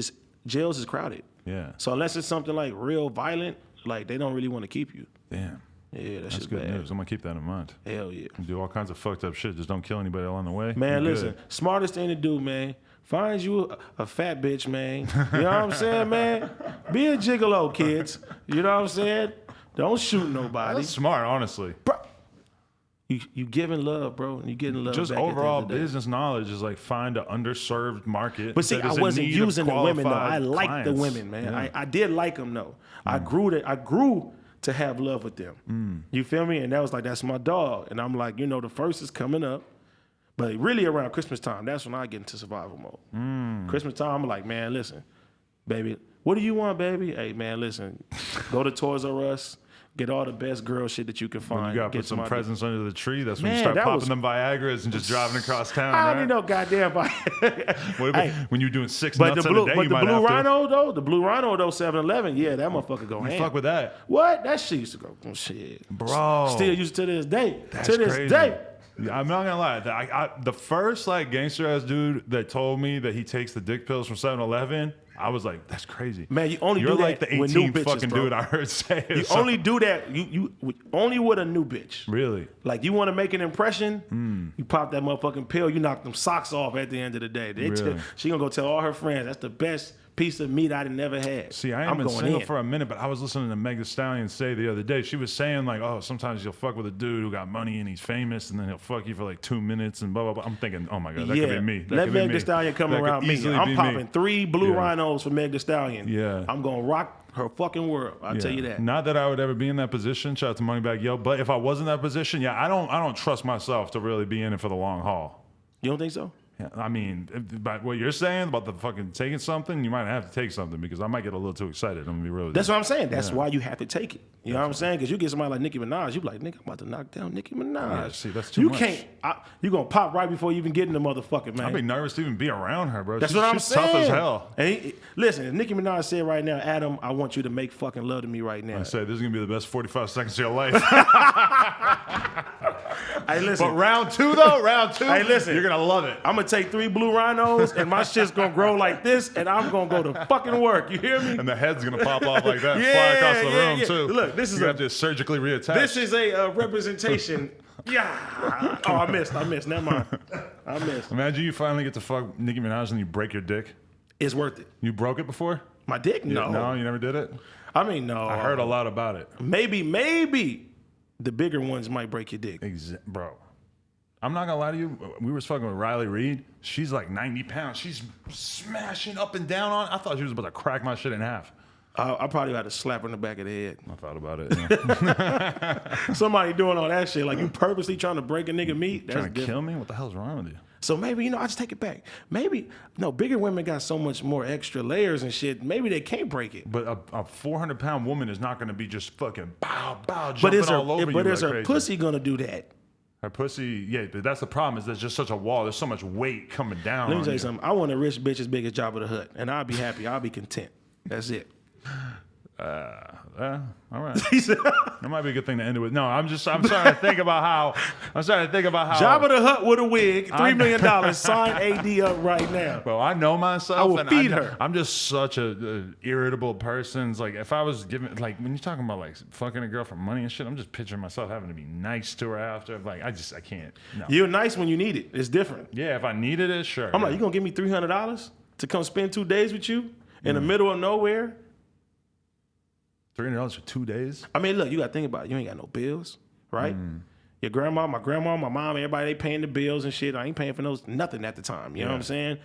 jails is crowded. Yeah. So unless it's something like real violent, like they don't really want to keep you. Damn. Yeah, that's good news. I'm gonna keep that in mind. Hell yeah. Do all kinds of fucked up shit. Just don't kill anybody along the way. Man, listen. Smartest thing to do, man. Find you a fat bitch, man. You know what I'm saying, man? Be a gigolo, kids. You know what I'm saying? Don't shoot nobody. That's smart, honestly. Bro, you giving love, bro. You getting love. Just back overall at the end of the day. business knowledge is like find an underserved market. But see, I wasn't using the women though. I liked clients. the women, man. Yeah. I did like them though. I grew to have love with them. You feel me? And that was like, that's my dog. And I'm like, the first is coming up. But really around Christmas time, that's when I get into survival mode. Christmas time, I'm like, man, listen, baby, what do you want, baby? Hey, man, listen, go to Toys R Us, get all the best girl shit that you can find. You got to put some presents under the tree. That's when Man, you start that popping was- them Viagras and just driving across town, I right? don't know, goddamn. When you're doing 6 But nuts the in a blue, day, but you the might blue have to. Rhino though, 7-Eleven, yeah, that motherfucker go ham. Fuck with that. What? That shit used to go, shit. Bro. Still used to this day. That's to this crazy. day. Yeah, I'm not gonna lie. The first like gangster ass dude that told me that he takes the dick pills from 7-Eleven, I was like, that's crazy. Man, you only You're do that like the with new 18th bitches, fucking bro. dude I heard say. You only do that. You only with a new bitch. Really? Like you want to make an impression, you pop that motherfucking pill. You knock them socks off at the end of the day. Really? She gonna go tell all her friends that's the best piece of meat I'd never had. See, I ain't been single for a minute, but I was listening to Meg Thee Stallion say the other day. She was saying like, oh, sometimes you'll fuck with a dude who got money and he's famous, and then he'll fuck you for like 2 minutes and blah blah blah. I'm thinking, oh my god, that could be me. Let Meg Thee Stallion come around me. I'm popping 3 blue rhinos for Meg Thee Stallion. Yeah. I'm gonna rock her fucking world. I'll tell you that. Not that I would ever be in that position. Shout out to Moneybagg Yo. But if I was in that position, I don't trust myself to really be in it for the long haul. You don't think so? Yeah, I mean, by what you're saying about the fucking taking something, you might have to take something because I might get a little too excited. I'm gonna be real. That's what I'm saying. That's why you have to take it. You know what I'm saying? Because you get somebody like Nicki Minaj, you be like, nigga, I'm about to knock down Nicki Minaj. Yeah, see, that's too much. You can't. You gonna pop right before you even get in the motherfucker, man. I'd be nervous to even be around her, bro. That's what I'm she's saying. tough as hell. And listen, if Nicki Minaj said right now, Adam, I want you to make fucking love to me right now. I say this is gonna be the best 45 seconds of your life. Hey, listen. But round 2 though, Hey, listen. you're gonna love it. I'm gonna take 3 blue rhinos and my shit's gonna grow like this, and I'm gonna go to fucking work. You hear me? And the head's gonna pop off like that, and fly across the room too. Look, this is you have to surgically reattach. This is a representation. Yeah. Oh, I missed. Never mind. I missed. Imagine you finally get to fuck Nicki Minaj and you break your dick. It's worth it. You broke it before? My dick? No. No, you never did it? I mean, no. I heard a lot about it. Maybe the bigger ones might break your dick. Bro. I'm not gonna lie to you. We were fucking with Riley Reid. She's like 90 pounds. She's smashing up and down on. I thought she was about to crack my shit in half. I probably had to slap her in the back of the head. I thought about it. Yeah. Somebody doing all that shit, like you purposely trying to break a nigga meat. That's Trying to kill me? What the hell's wrong with you? So maybe, I just take it back. Maybe, no, bigger women got so much more extra layers and shit. Maybe they can't break it. But a 400-pound woman is not going to be just fucking bow, jumping all over you. But is like her crazy. pussy going to do that? Her pussy, yeah, but that's the problem is there's just such a wall. There's so much weight coming down. Let me tell you something. I want a rich bitch as big as Jabba the Hutt, and I'll be happy. I'll be content. That's it. All right. That might be a good thing to end it with. No, I'm starting to think about how Jabba the Hutt with a wig, $3 million. Sign AD up right now. Well, I know myself. I will feed her. I'm just such a irritable person. It's like if I was giving, like when you're talking about like fucking a girl for money and shit, I'm just picturing myself having to be nice to her after. Like I can't. No. You're nice when you need it. It's different. Yeah, if I needed it, sure. I'm like, you gonna give me $300 to come spend 2 days with you in the middle of nowhere? $300 for 2 days? I mean, look, you got to think about it. You ain't got no bills, right? Your grandma, my mom, everybody, they paying the bills and shit. I ain't paying for nothing at the time. You know what I'm saying?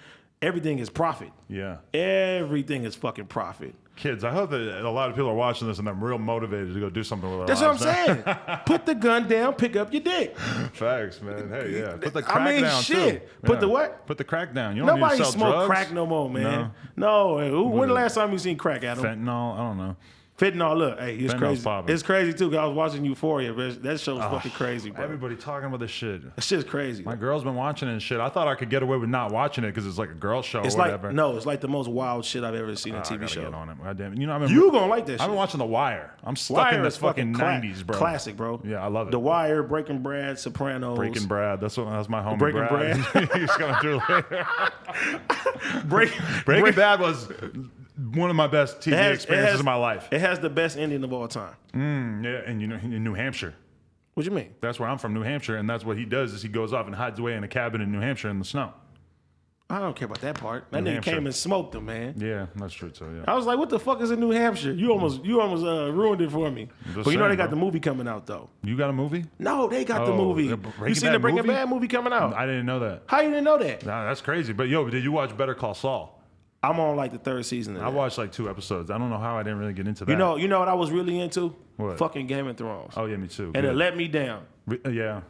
Everything is profit. Yeah. Everything is fucking profit. Kids, I hope that a lot of people are watching this and I'm real motivated to go do something with their lives. That's what I'm saying. Put the gun down, pick up your dick. Facts, man. Hey, yeah. Put the crack down, shit. too. Put the what? Put the crack down. You don't Nobody need to sell smoke drugs. crack no more, man. No. When the last time you seen crack, Adam? Fentanyl? I don't know. Fentanyl, look, hey, it's Fentanyl's crazy. popping. It's crazy too, because I was watching Euphoria, but that show's fucking crazy, bro. Everybody talking about this shit. That shit's crazy. My girl's been watching it and shit. I thought I could get away with not watching it because it's like a girl show It's or whatever. it's like the most wild shit I've ever seen in a TV show. Get on it. Goddamn. You know, you gonna like that shit. I've been watching The Wire. I'm stuck Wire in this is fucking 90s, bro. Classic, bro. Yeah, I love it. The Wire, Breaking Bad, Sopranos. Breaking Brad. That's my homie. Breaking Brad. He's gonna do later. Breaking Bad was one of my best TV experiences of my life. It has the best ending of all time. Yeah, and you know, in New Hampshire. What you mean? That's where I'm from, New Hampshire, and that's what he does is he goes off and hides away in a cabin in New Hampshire in the snow. I don't care about that part. That nigga came and smoked him, man. Yeah, that's true too. Yeah. I was like, what the fuck is in New Hampshire? You almost ruined it for me. But you know they got the movie coming out though. You got a movie? No, they got the movie. You seen the Breaking Bad movie coming out? I didn't know that. How you didn't know that? Nah, that's crazy. But yo, did you watch Better Call Saul? I'm on like the 3rd season of that. I watched like 2 episodes. I don't know how I didn't really get into that. You know what I was really into? What? Fucking Game of Thrones. Oh yeah, me too. And it let me down. Yeah.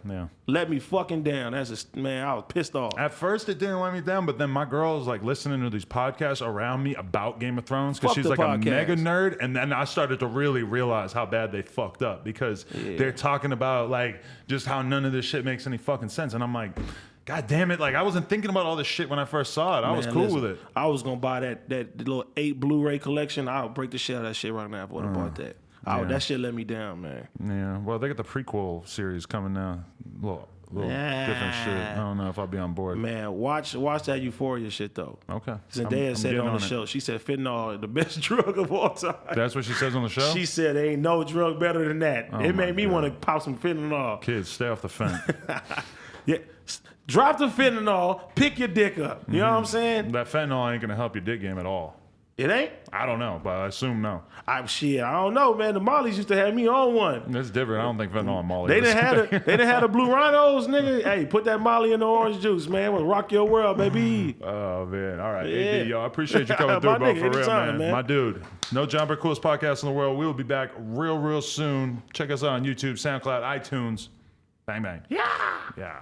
Let me fucking down. Man, I was pissed off. At first it didn't let me down, but then my girl was like listening to these podcasts around me about Game of Thrones because she's like a mega nerd, and then I started to really realize how bad they fucked up because they're talking about like just how none of this shit makes any fucking sense, and I'm like, God damn it! Like I wasn't thinking about all this shit when I first saw it. I was cool with it. I was gonna buy that little 8 Blu-ray collection. I'll break the shit out of that shit right now if I would have bought that. That shit let me down, man. Yeah. Well, they got the prequel series coming now. Little different shit. I don't know if I'll be on board. Man, watch that Euphoria shit though. Okay. Zendaya said it on the show. She said fentanyl is the best drug of all time. That's what she says on the show? She said there ain't no drug better than that. It made me want to pop some fentanyl. Kids, stay off the fence. Yeah. Drop the fentanyl, pick your dick up. You know what I'm saying? That fentanyl ain't gonna help your dick game at all. It ain't? I don't know, but I assume no. I don't know, man. The Mollies used to have me on one. That's different. I don't think fentanyl and Molly. They didn't have the blue rhinos, nigga. Hey, put that Molly in the orange juice, man. We'll rock your world, baby. Oh man. All right. Yeah. AD, yo, I appreciate you coming through, bro. For real, man. My dude. No Jumper, coolest podcast in the world. We will be back real soon. Check us out on YouTube, SoundCloud, iTunes. Bang bang. Yeah. Yeah.